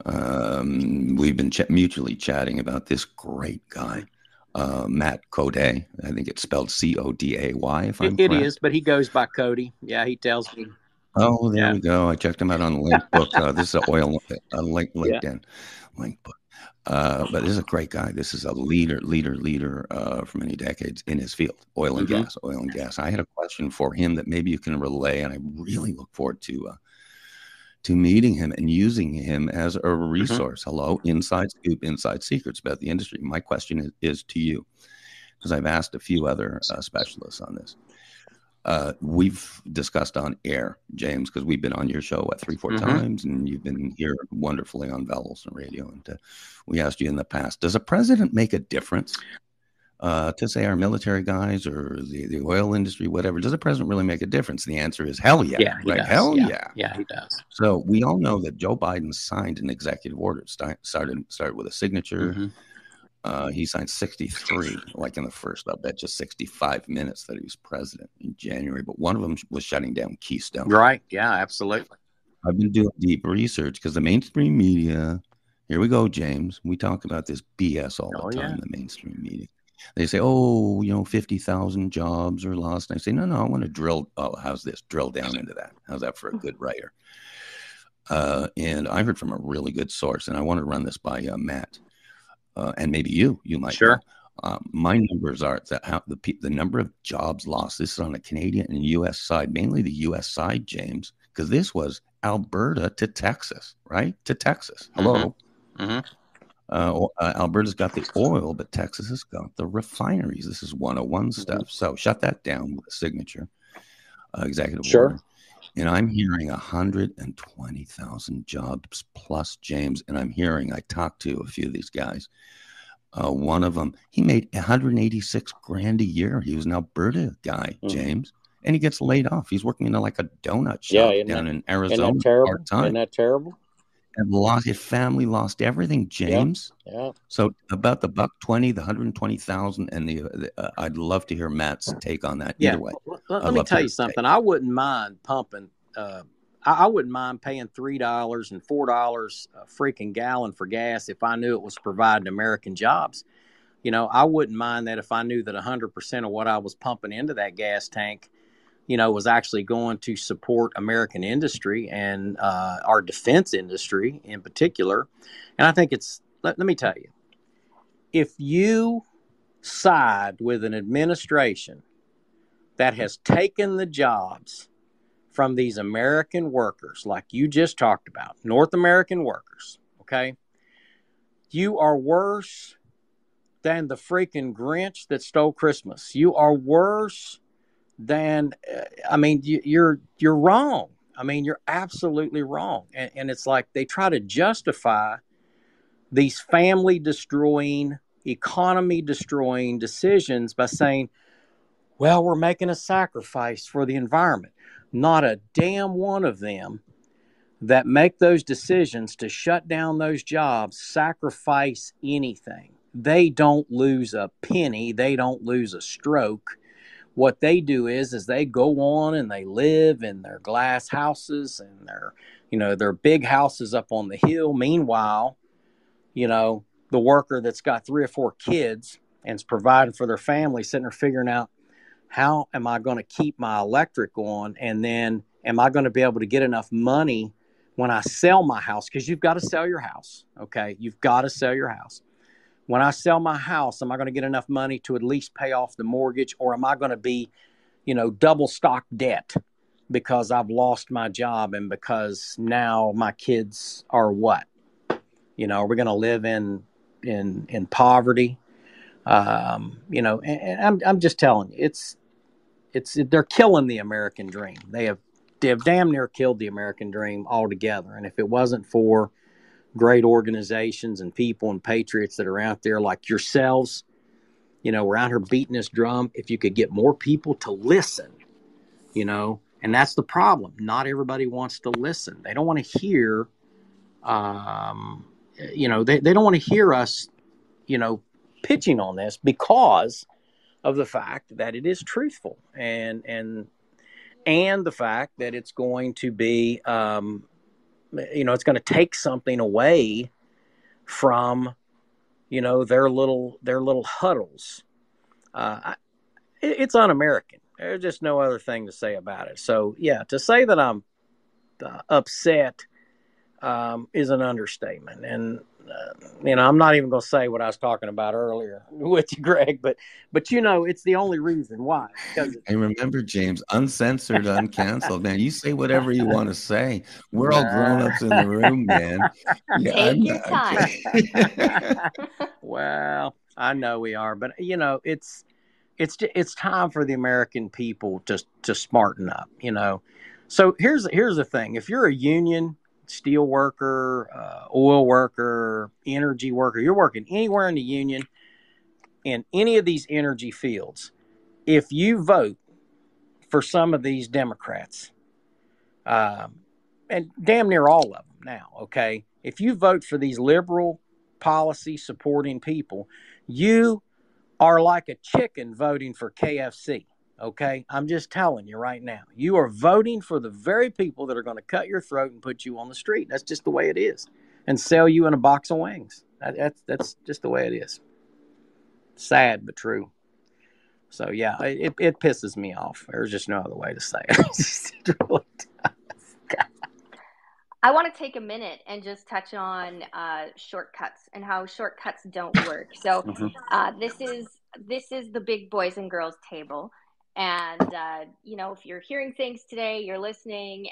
We've been mutually chatting about this great guy, Matt Coday. I think it's spelled Coday, if I'm correct. It is, but he goes by Cody. Yeah, he tells me. Oh, there we go. I checked him out on Linkbook. This is LinkedIn. Linkbook. But this is a great guy. This is a leader for many decades in his field, oil and gas. I had a question for him that maybe you can relay, and I really look forward to meeting him and using him as a resource. Hello, inside scoop, inside secrets about the industry. My question is to you, because I've asked a few other specialists on this. We've discussed on air, James, because we've been on your show 3-4 times, and you've been here wonderfully on Olson Radio. And we asked you in the past, does a president make a difference to say our military guys or the oil industry, whatever? Does a president really make a difference? The answer is hell yeah. Yeah, right? Does. Hell yeah. Yeah, he does. So we all know that Joe Biden signed an executive order. Started with a signature. He signed 63, like in the first, I'll bet, just 65 minutes that he was president in January. But one of them was shutting down Keystone. Right. Yeah, absolutely. I've been doing deep research because the mainstream media, here we go, James. We talk about this BS all the time, the mainstream media. They say, 50,000 jobs are lost. And I say, no, I want to drill. Oh, how's this? Drill down into that. How's that for a good writer? And I heard from a really good source, and I want to run this by Matt. And maybe you might. Sure. Know. My numbers are that the number of jobs lost. This is on the Canadian and U.S. side, mainly the U.S. side, James, because this was Alberta to Texas, right? To Texas. Hello. Alberta's got the oil, but Texas has got the refineries. This is 101 stuff. So shut that down with a signature, executive order. And I'm hearing 120,000 jobs plus, James. And I talked to a few of these guys. One of them, he made 186 grand a year. He was an Alberta guy, James, and he gets laid off. He's working in like a donut shop down in Arizona. Isn't that terrible? Part-time. Isn't that terrible? And his family lost everything, James. Yeah. So about the $120,000, the 120,000, and I'd love to hear Matt's take on that. Either way, let me tell you something. I wouldn't mind pumping. I wouldn't mind paying $3 and $4 a freaking gallon for gas if I knew it was providing American jobs. I wouldn't mind that if I knew that 100% of what I was pumping into that gas tank, was actually going to support American industry and our defense industry in particular. And I think let me tell you, if you side with an administration that has taken the jobs from these American workers, like you just talked about, North American workers, okay, you are worse than the freaking Grinch that stole Christmas. You are worse than, you're wrong. You're absolutely wrong. And it's like they try to justify these family destroying, economy destroying decisions by saying, well, we're making a sacrifice for the environment. Not a damn one of them that make those decisions to shut down those jobs sacrifice anything. They don't lose a penny. They don't lose a stroke. What they do is they go on and they live in their glass houses and their big houses up on the hill. Meanwhile, the worker that's got 3 or 4 kids and is providing for their family, sitting there figuring out, how am I going to keep my electric on? And then am I going to be able to get enough money when I sell my house? Because you've got to sell your house. Okay. You've got to sell your house. When I sell my house, am I going to get enough money to at least pay off the mortgage, or am I going to be, double stock debt because I've lost my job and because now my kids are what? Are we going to live in poverty? And I'm just telling you, they're killing the American dream. They have damn near killed the American dream altogether. And if it wasn't for great organizations and people and patriots that are out there like yourselves, we're out here beating this drum. If you could get more people to listen, and that's the problem. Not everybody wants to listen. They don't want to hear, they don't want to hear us, pitching on this because of the fact that it is truthful and the fact that it's going to be, it's going to take something away from, their little huddles. It's un-American. There's just no other thing to say about it. So yeah, to say that I'm upset is an understatement. And I'm not even going to say what I was talking about earlier with you, Greg, but it's the only reason why. And remember, James, uncensored, uncanceled, man. You say whatever you want to say. We're all grown-ups in the room, man. Yeah, take your time. Well, I know we are, but it's time for the American people to smarten up. So here's the thing: if you're a union, steel worker, oil worker, energy worker, you're working anywhere in the union in any of these energy fields. If you vote for some of these Democrats, and damn near all of them now, okay, if you vote for these liberal policy supporting people, You are like a chicken voting for KFC. Okay. I'm just telling you right now, you are voting for the very people that are going to cut your throat and put you on the street. That's just the way it is, and sell you in a box of wings. That's just the way it is. Sad, but true. So yeah, it pisses me off. There's just no other way to say it. I want to take a minute and just touch on shortcuts and how shortcuts don't work. So this is the big boys and girls table, and if you're hearing things today, you're listening,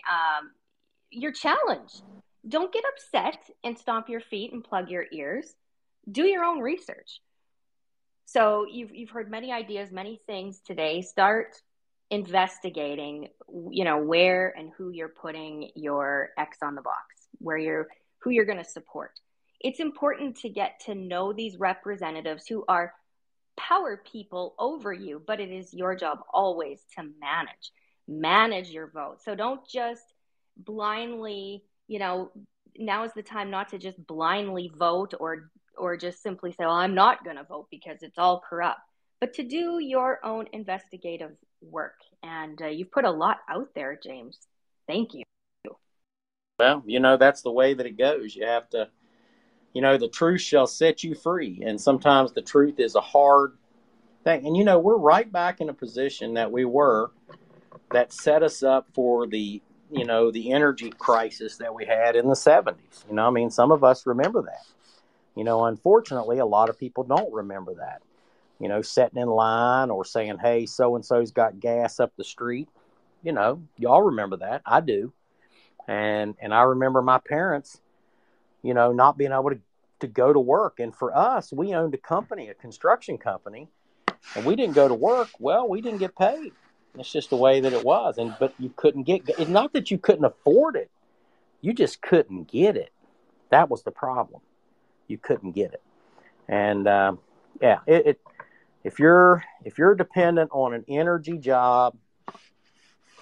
you're challenged. Don't get upset and stomp your feet and plug your ears. Do your own research. So you've heard many ideas, many things today. Start investigating, where and who you're putting your X on the box, who you're going to support. It's important to get to know these representatives who are power people over you, but it is your job always to manage your vote. So don't just blindly, now is the time not to just blindly vote or just simply say, well, I'm not going to vote because it's all corrupt, but to do your own investigative work. And you've put a lot out there, James. Thank you. Well, that's the way that it goes. You have to, the truth shall set you free. And sometimes the truth is a hard thing. And, we're right back in a position that we were that set us up for the energy crisis that we had in the 70s. Some of us remember that. Unfortunately, a lot of people don't remember that. Sitting in line or saying, hey, so-and-so's got gas up the street. Y'all remember that. I do. And I remember my parents, not being able to go to work. And for us, we owned a construction company, and we didn't go to work. Well, we didn't get paid. It's just the way that it was. But you couldn't it's not that you couldn't afford it. You just couldn't get it. That was the problem. You couldn't get it. And if you're dependent on an energy job,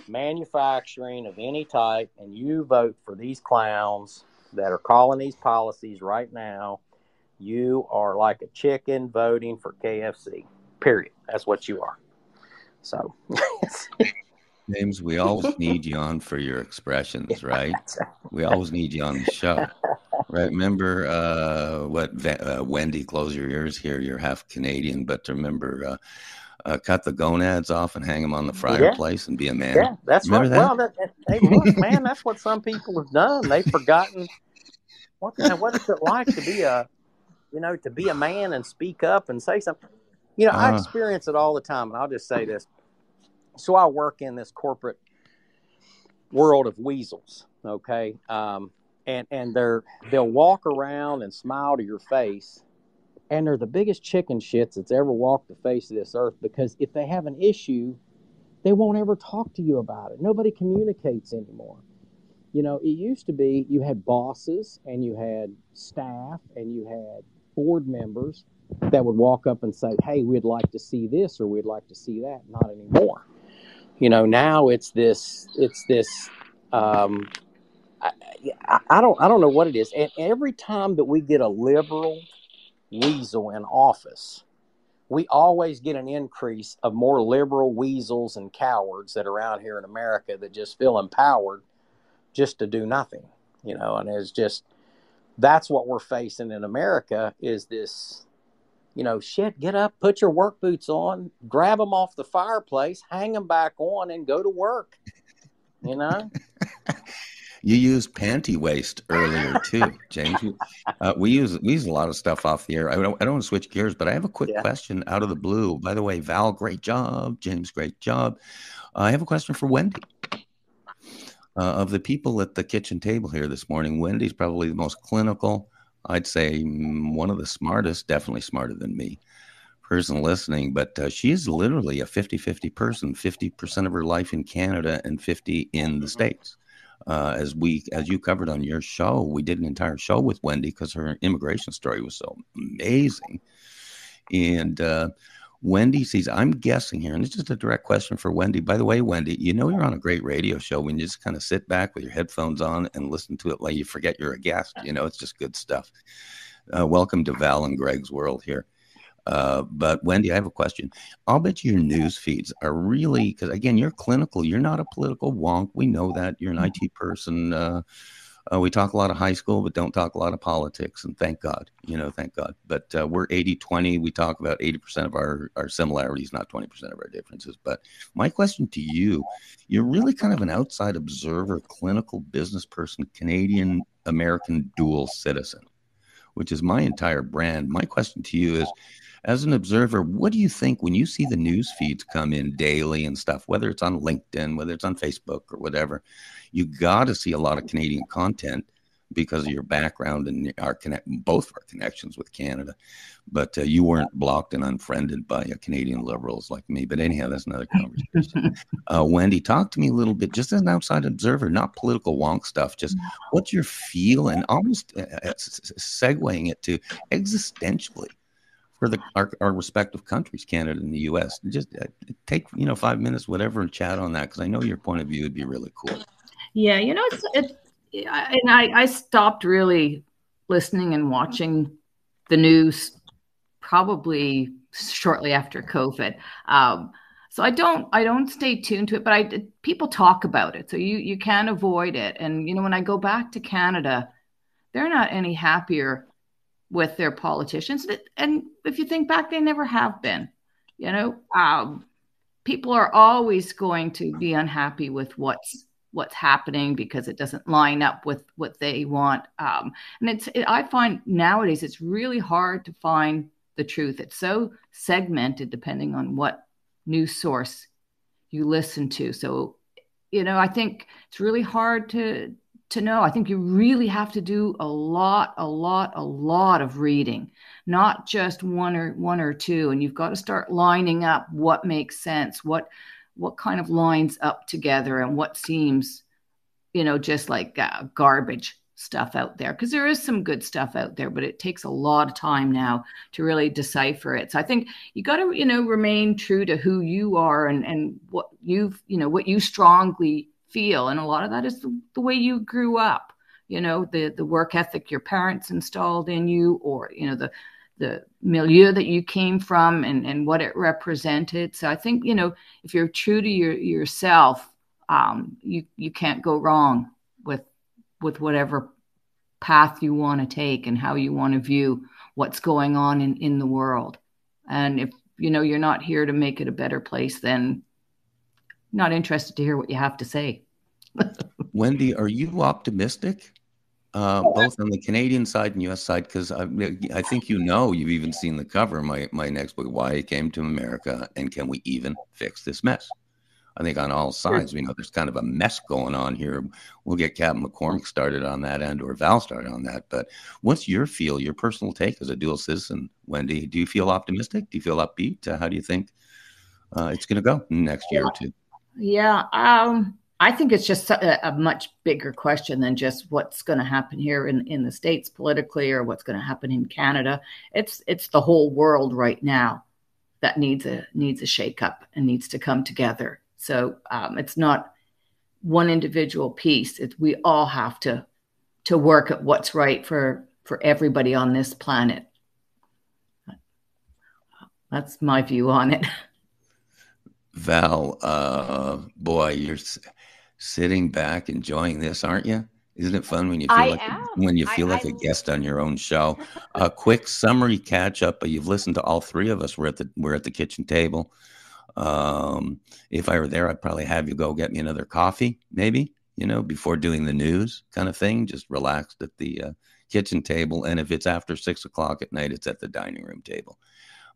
manufacturing of any type, and you vote for these clowns that are calling these policies right now, you are like a chicken voting for KFC. Period. That's what you are. So, James, we always need you on for your expressions, right? We always need you on the show. Right. Remember Wendy, close your ears here. You're half Canadian, but remember, cut the gonads off and hang them on the fireplace and be a man. Yeah, that's remember right. That? Well, hey, look, man, that's what some people have done. They've forgotten what is it like to be a man and speak up and say something. I experience it all the time, and I'll just say this. So I work in this corporate world of weasels, okay? And they'll walk around and smile to your face, and they're the biggest chicken shits that's ever walked the face of this earth, because if they have an issue, they won't ever talk to you about it. Nobody communicates anymore. It used to be you had bosses and you had staff and you had board members that would walk up and say, hey, we'd like to see this or we'd like to see that. Not anymore. Now it's this I don't know what it is. And every time that we get a liberal weasel in office, we always get an increase of more liberal weasels and cowards that are out here in America that just feel empowered just to do nothing, and it's just, that's what we're facing in America is this, shit, get up, put your work boots on, grab them off the fireplace, hang them back on and go to work, You used panty waste earlier too, James. We use a lot of stuff off the air. I don't want to switch gears, but I have a quick question out of the blue. By the way, Val, great job. James, great job. I have a question for Wendy. Of the people at the kitchen table here this morning, Wendy's probably the most clinical. I'd say one of the smartest, definitely smarter than me, person listening. But she's literally a 50-50 person, 50% of her life in Canada and 50 in the States. As you covered on your show, we did an entire show with Wendy because her immigration story was so amazing. And Wendy sees, I'm guessing here, and it's just a direct question for Wendy. By the way, Wendy, you're on a great radio show when you just kind of sit back with your headphones on and listen to it like you forget you're a guest. It's just good stuff. Welcome to Val and Greg's world here. But Wendy, I have a question. I'll bet your news feeds are really, because again, you're clinical. You're not a political wonk. We know that. You're an IT person. We talk a lot of high school, but don't talk a lot of politics. And thank God, thank God. But we're 80-20. We talk about 80% of our similarities, not 20% of our differences. But my question to you, you're really kind of an outside observer, clinical business person, Canadian American dual citizen, which is my entire brand. My question to you is, as an observer, what do you think when you see the news feeds come in daily and stuff, whether it's on LinkedIn, whether it's on Facebook or whatever, you got to see a lot of Canadian content because of your background and both of our connections with Canada. But you weren't blocked and unfriended by Canadian liberals like me. But anyhow, that's another conversation. Wendy, talk to me a little bit, just as an outside observer, not political wonk stuff, just what's your feel, and almost segueing it to existentially for our respective countries, Canada and the U.S. Just take 5 minutes, whatever, and chat on that, because I know your point of view would be really cool. Yeah, and I stopped really listening and watching the news probably shortly after COVID. So I don't stay tuned to it, but people talk about it, so you can't avoid it. And when I go back to Canada, they're not any happier with their politicians. And if you think back, they never have been. People are always going to be unhappy with what's happening because it doesn't line up with what they want. And I find nowadays it's really hard to find the truth. It's so segmented depending on what news source you listen to. So, I think it's really hard to know. I think you really have to do a lot of reading, not just one or two. And you've got to start lining up what makes sense, what kind of lines up together, and what seems, just like garbage stuff out there. Because there is some good stuff out there, but it takes a lot of time now to really decipher it. So I think you got to, remain true to who you are and what what you strongly feel. And a lot of that is the way you grew up, the work ethic your parents installed in you, or, the milieu that you came from and what it represented. So I think, if you're true to yourself, you can't go wrong with whatever path you want to take and how you want to view what's going on in the world. And if, you're not here to make it a better place, then not interested to hear what you have to say. Wendy, are you optimistic, both on the Canadian side and U.S. side? Because I think you've even seen the cover of my next book, Why I Came to America, and Can We Even Fix This Mess? I think on all sides, we know there's kind of a mess going on here. We'll get Captain McCormick started on that end, or Val started on that. But what's your personal take as a dual citizen, Wendy? Do you feel optimistic? Do you feel upbeat? How do you think it's going to go next year or two? Yeah, I think it's just a much bigger question than just what's going to happen here in the States politically, or what's going to happen in Canada. It's the whole world right now that needs a shakeup and needs to come together. So it's not one individual piece. We all have to work at what's right for everybody on this planet. That's my view on it. Val, boy, you're sitting back enjoying this, aren't you? Isn't it fun when you feel like a guest on your own show? A quick summary catch up. You've listened to all three of us. We're at the kitchen table. If I were there, I'd probably have you go get me another coffee, maybe, before doing the news kind of thing, just relaxed at the kitchen table. And if it's after 6 o'clock at night, it's at the dining room table.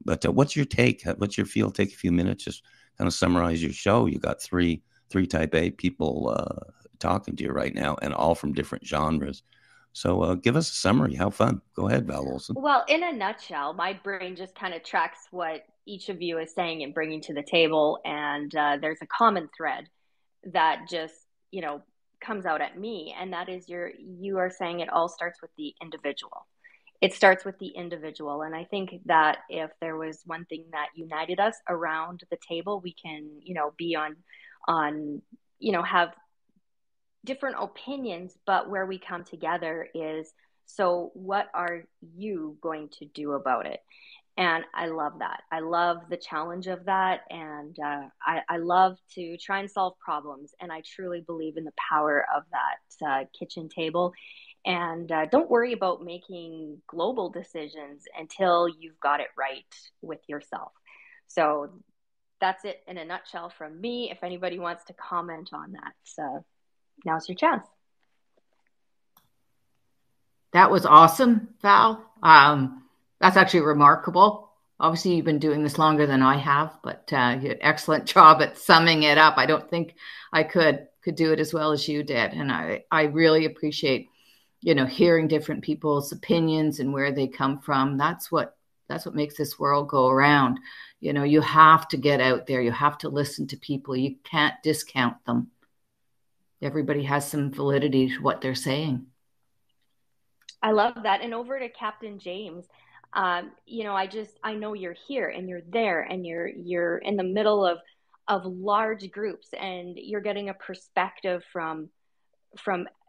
But what's your take? What's your feel? Take a few minutes, just kind of summarize your show. You got three type A people talking to you right now, and all from different genres. So give us a summary. How fun. Go ahead, Val Olson. Well, in a nutshell, my brain just kind of tracks what each of you is saying and bringing to the table. And there's a common thread that just, comes out at me. And that is you are saying it all starts with the individual. It starts with the individual. And I think that if there was one thing that united us around the table, we can, be on, have different opinions, but where we come together is, so what are you going to do about it? And I love that. I love the challenge of that. And I love to try and solve problems. And I truly believe in the power of that kitchen table. And don't worry about making global decisions until you've got it right with yourself. So that's it in a nutshell from me. If anybody wants to comment on that, now's your chance. That was awesome, Val. That's actually remarkable. Obviously, you've been doing this longer than I have, but you did an excellent job at summing it up. I don't think I could do it as well as you did, and I really appreciate, hearing different people's opinions and where they come from. That's what makes this world go around. You have to get out there. You have to listen to people. You can't discount them. Everybody has some validity to what they're saying. I love that. And over to Captain James. I know you're here and you're there and you're in the middle of large groups, and you're getting a perspective from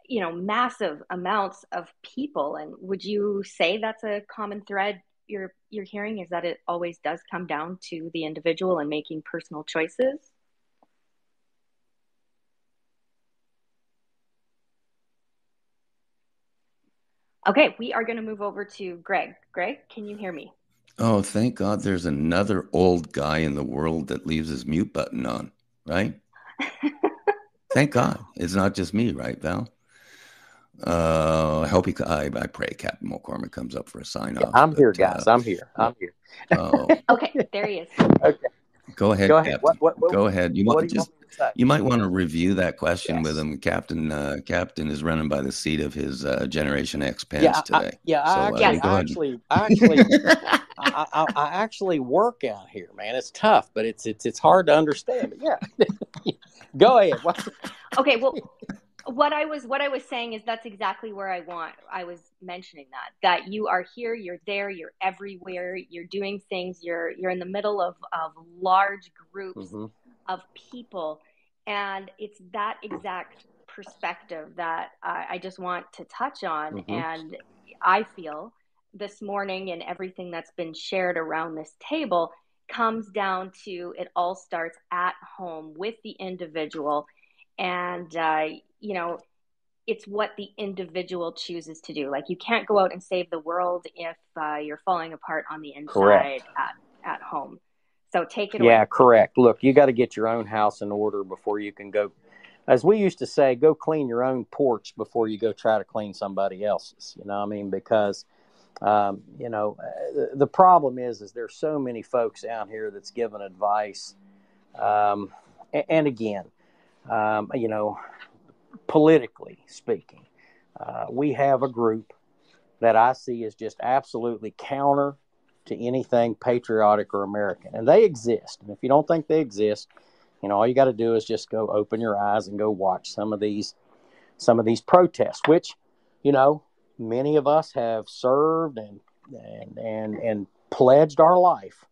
massive amounts of people. And would you say that's a common thread you're hearing, is that it always does come down to the individual and making personal choices? Okay, we are going to move over to Greg. Greg, can you hear me? Oh, thank God there's another old guy in the world that leaves his mute button on, right? Thank God. It's not just me, right, Val? I hope I pray Captain McCormick comes up for a sign off. I'm here, guys. I'm here. Okay, there he is. Okay. Go ahead, Captain. Go ahead. You might want to review that question with him. Captain is running by the seat of his Generation X pens today. I actually work out here, man. It's tough, but it's hard to understand. But yeah, go ahead. Okay, well, what I was saying is that's exactly where I was mentioning that you are here, you're there, you're everywhere, you're doing things, you're in the middle of large groups of people, and it's that exact perspective that I just want to touch on. And I feel this morning and everything that's been shared around this table comes down to, it all starts at home with the individual. And it's what the individual chooses to do. Like, you can't go out and save the world if you're falling apart on the inside at home. So take it away. Yeah, correct. Look, you got to get your own house in order before you can go, as we used to say, go clean your own porch before you go try to clean somebody else's. You know what I mean? Because, the problem is there's so many folks out here that's giving advice. And again, politically speaking, we have a group that I see as just absolutely counter to anything patriotic or American. And they exist. And if you don't think they exist, all you got to do is just go open your eyes and go watch some of these protests, which, many of us have served and pledged our life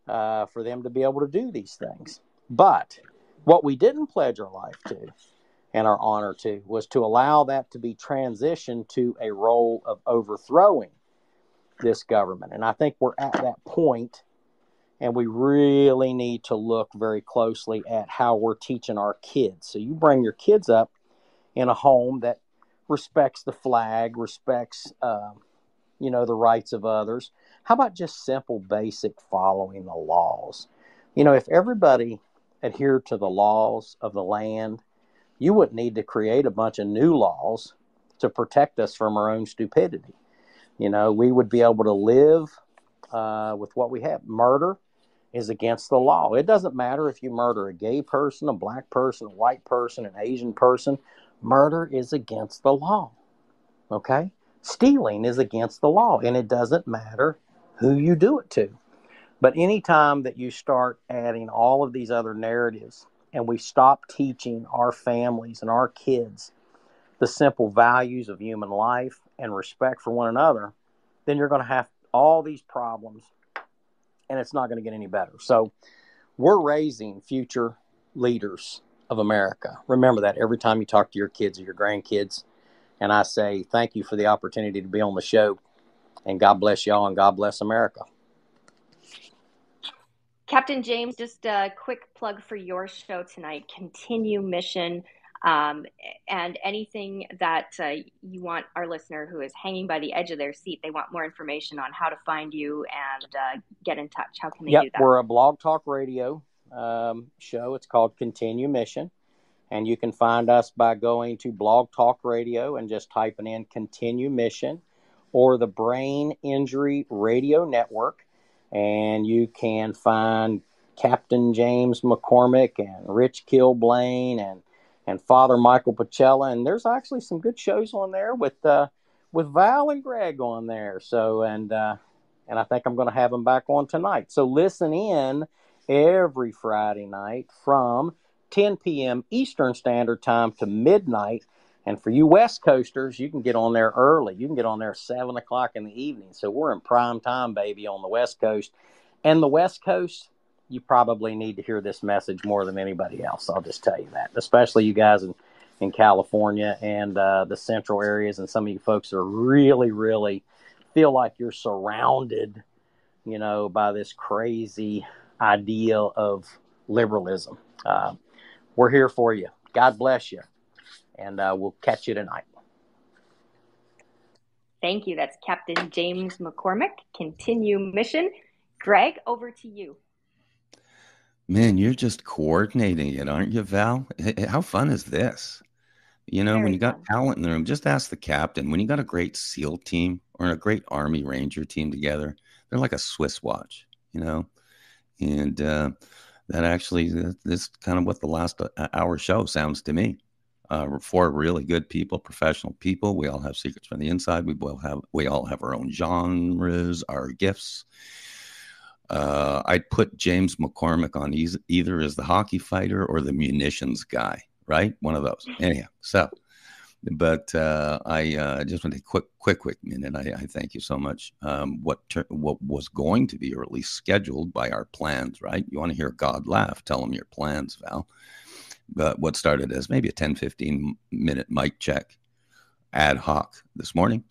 for them to be able to do these things. But what we didn't pledge our life to and our honor to was to allow that to be transitioned to a role of overthrowing this government. And I think we're at that point, and we really need to look very closely at how we're teaching our kids. So you bring your kids up in a home that respects the flag, respects, the rights of others. How about just simple, basic following the laws? If everybody adhered to the laws of the land, you wouldn't need to create a bunch of new laws to protect us from our own stupidity. We would be able to live with what we have. Murder is against the law. It doesn't matter if you murder a gay person, a black person, a white person, an Asian person. Murder is against the law. Okay? Stealing is against the law, and it doesn't matter who you do it to. But anytime that you start adding all of these other narratives, and we stop teaching our families and our kids the simple values of human life and respect for one another, then you're going to have all these problems, and it's not going to get any better. So we're raising future leaders of America. Remember that every time you talk to your kids or your grandkids. And I say thank you for the opportunity to be on the show. And God bless y'all, and God bless America. Captain James, just a quick plug for your show tonight, Continue Mission, and anything that you want our listener who is hanging by the edge of their seat, they want more information on how to find you and get in touch. How can they do that? We're a blog talk radio show. It's called Continue Mission. And you can find us by going to Blog Talk Radio and just typing in Continue Mission or the Brain Injury Radio Network. And you can find Captain James McCormick and Rich Kilblain and Father Michael Pacella. And there's actually some good shows on there with Val and Greg on there. So, and I think I'm going to have them back on tonight. So listen in every Friday night from 10 p.m. Eastern Standard Time to midnight. And for you West Coasters, you can get on there early. You can get on there 7 o'clock in the evening. So we're in prime time, baby, on the West Coast. And the West Coast, you probably need to hear this message more than anybody else. I'll just tell you that, especially you guys in California and the central areas. And some of you folks are really, really feel like you're surrounded, by this crazy ideal of liberalism. We're here for you. God bless you. And we'll catch you tonight. Thank you. That's Captain James McCormick, Continue Mission. Greg, over to you. Man, you're just coordinating it, aren't you, Val? How fun is this? When you got talent in the room, just ask the captain. When you got a great SEAL team or a great Army Ranger team together, they're like a Swiss watch, And that actually, this kind of what the last hour show sounds to me. Four really good people, professional people. We all have secrets from the inside. We all have our own genres, our gifts. I'd put James McCormick on either as the hockey fighter or the munitions guy, right? One of those. Anyhow, but I just want to take a quick minute. I thank you so much. What was going to be, or at least scheduled by our plans, right? You want to hear God laugh, tell them your plans, Val. But what started as maybe a 10, 15-minute mic check ad hoc this morning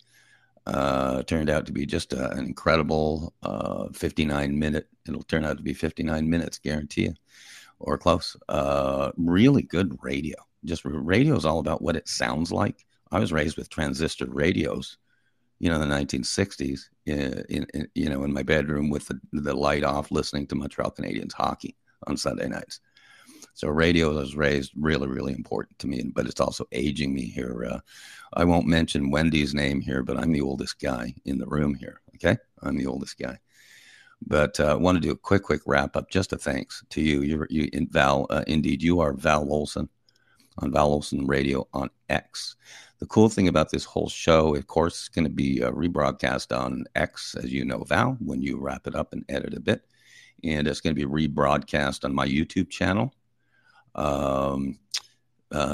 turned out to be just an incredible 59-minute. It'll turn out to be 59 minutes, guarantee you, or close. Really good radio. Just radio is all about what it sounds like. I was raised with transistor radios, in the 1960s, in my bedroom with the light off, listening to Montreal Canadiens hockey on Sunday nights. So radio was raised really, really important to me, but it's also aging me here. I won't mention Wendy's name here, but I'm the oldest guy in the room here. Okay, I'm the oldest guy. But I want to do a quick wrap up. Just a thanks to you. You Val. Indeed, you are Val Olson on Val Olson Radio on X. The cool thing about this whole show, of course, is going to be rebroadcast on X, as you know, Val, when you wrap it up and edit a bit, and it's going to be rebroadcast on my YouTube channel.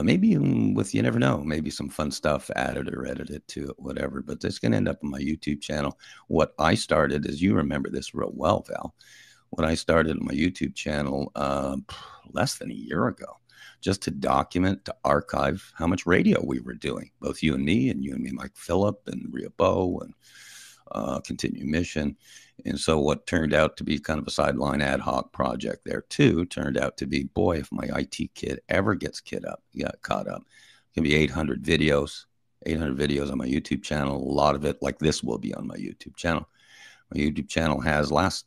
Maybe even with, you never know, maybe some fun stuff added or edited to it, whatever, but it's going to end up on my YouTube channel. What I started, as you remember this real well, Val, what I started on my YouTube channel less than a year ago, just to document, to archive how much radio we were doing, both you and me, Mike Phillip and Rhea Bow and Continue Mission. And so what turned out to be kind of a sideline ad hoc project there too, turned out to be, boy, if my IT kid ever gets caught up, it can be 800 videos on my YouTube channel. A lot of it, like this, will be on my YouTube channel. My YouTube channel has last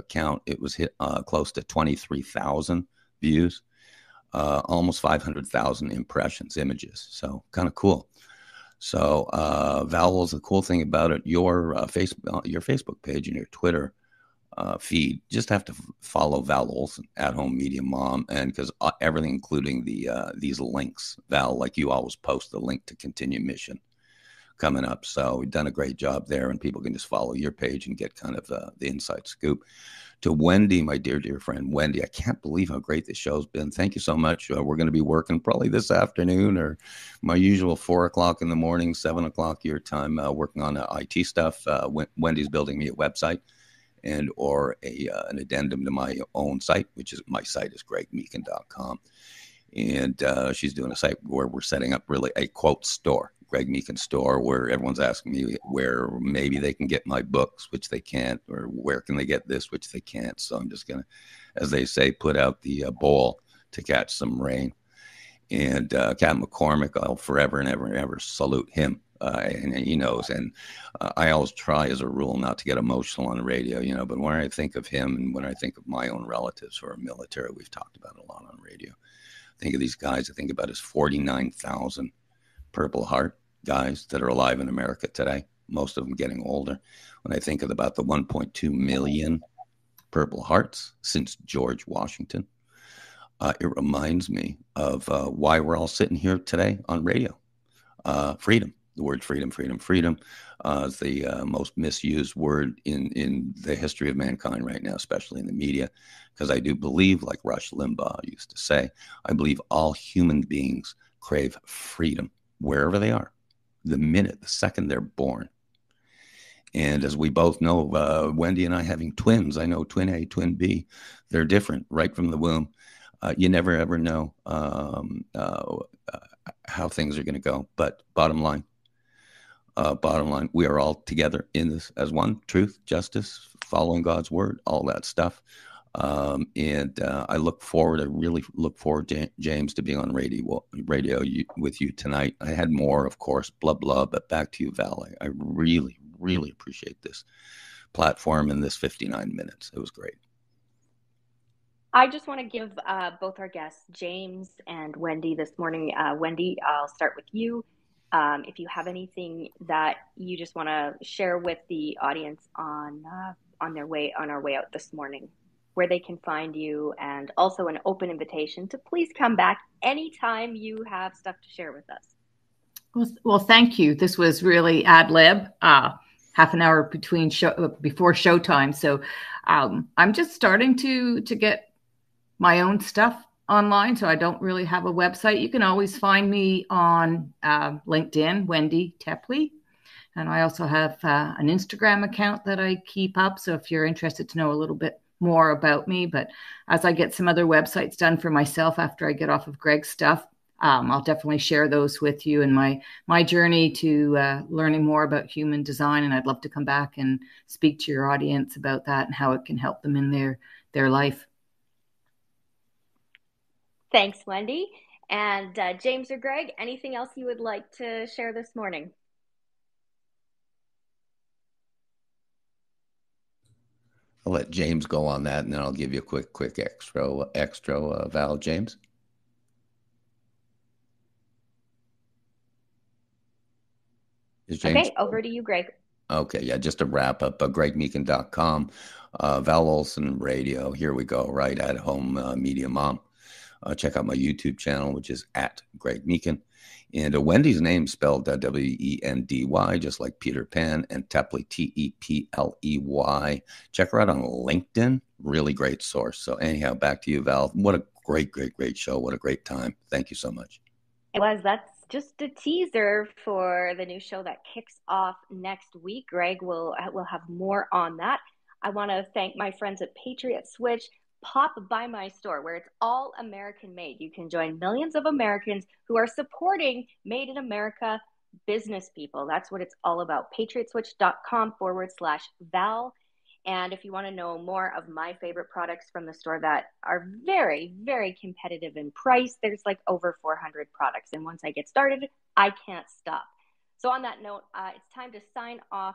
count, it was hit close to 23,000 views, almost 500,000 impressions, images. So kind of cool. So, Val, the cool thing about it, your Facebook page and your Twitter feed, just have to follow Val Olson, At Home Media Mom, and because everything, including these links, Val, like you always post the link to Continue Mission coming up. So we've done a great job there, and people can just follow your page and get kind of the inside scoop. To Wendy, my dear friend, Wendy, I can't believe how great this show's been. Thank you so much. We're going to be working probably this afternoon or my usual 4 o'clock in the morning, 7 o'clock your time, working on IT stuff. Wendy's building me a website or an addendum to my own site, which is, my site is gregmeakin.com. And she's doing a site where we're setting up really a quote store, Greg Meakin store, where everyone's asking me where maybe they can get my books, which they can't, or where can they get this, which they can't. So I'm just going to, as they say, put out the bowl to catch some rain. And Captain McCormick, I'll forever and ever and ever salute him. And he knows. And I always try as a rule not to get emotional on the radio, you know, but when I think of him and when I think of my own relatives who are military, we've talked about it a lot on radio. Think of these guys. I think about his 49,000 Purple Heart guys that are alive in America today, most of them getting older. When I think of about the 1.2 million Purple Hearts since George Washington, it reminds me of why we're all sitting here today on radio. Freedom. The word freedom, freedom, freedom is the most misused word in the history of mankind right now, especially in the media, because I do believe, like Rush Limbaugh used to say, I believe all human beings crave freedom wherever they are, the second they're born. And as we both know, Wendy and I having twins, I know twin A, twin B, they're different right from the womb. You never, ever know how things are going to go. But bottom line, we are all together in this as one: truth, justice, following God's word, all that stuff. And I really look forward, James, to being on radio with you tonight. I had more, of course, blah, blah, but back to you, Val. I really, really appreciate this platform and this 59 minutes. It was great. I just want to give both our guests, James and Wendy, this morning. Wendy, I'll start with you. If you have anything that you just want to share with the audience on our way out this morning, where they can find you, and also an open invitation to please come back anytime you have stuff to share with us. Well, thank you. This was really ad lib, half an hour before showtime. So I'm just starting to get my own stuff online, so I don't really have a website. You can always find me on LinkedIn, Wendy Tepley. And I also have an Instagram account that I keep up. So if you're interested to know a little bit more about me, but as I get some other websites done for myself after I get off of Greg's stuff, I'll definitely share those with you and my journey to learning more about human design. And I'd love to come back and speak to your audience about that and how it can help them in their life. Thanks, Wendy. And James or Greg, anything else you would like to share this morning? I'll let James go on that, and then I'll give you a quick extra Val. James? Is James? Okay, over to you, Greg. Okay, yeah, just to wrap up, gregmeakin.com, Val Olson Radio, here we go, right at home, Media Mom. Check out my YouTube channel, which is at Greg Meakin. And Wendy's name spelled Wendy, just like Peter Pan, and Tepley, Tepley. Check her out on LinkedIn. Really great source. So anyhow, back to you, Val. What a great show. What a great time. Thank you so much. It was. That's just a teaser for the new show that kicks off next week. Greg will have more on that. I want to thank my friends at Patriot Switch. Pop by my store where it's all American made. You can join millions of Americans who are supporting Made in America business people. That's what it's all about. patriotswitch.com/Val. And if you want to know more of my favorite products from the store that are very, very competitive in price, there's like over 400 products. And once I get started, I can't stop. So on that note, it's time to sign off.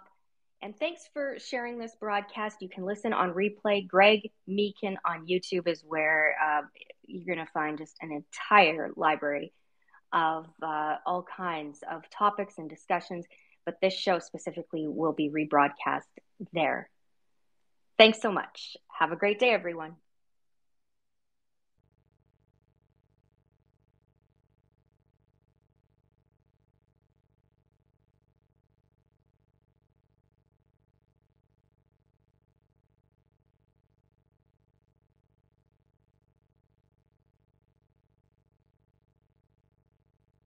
And thanks for sharing this broadcast. You can listen on replay. Greg Meakin on YouTube is where you're going to find just an entire library of all kinds of topics and discussions. But this show specifically will be rebroadcast there. Thanks so much. Have a great day, everyone.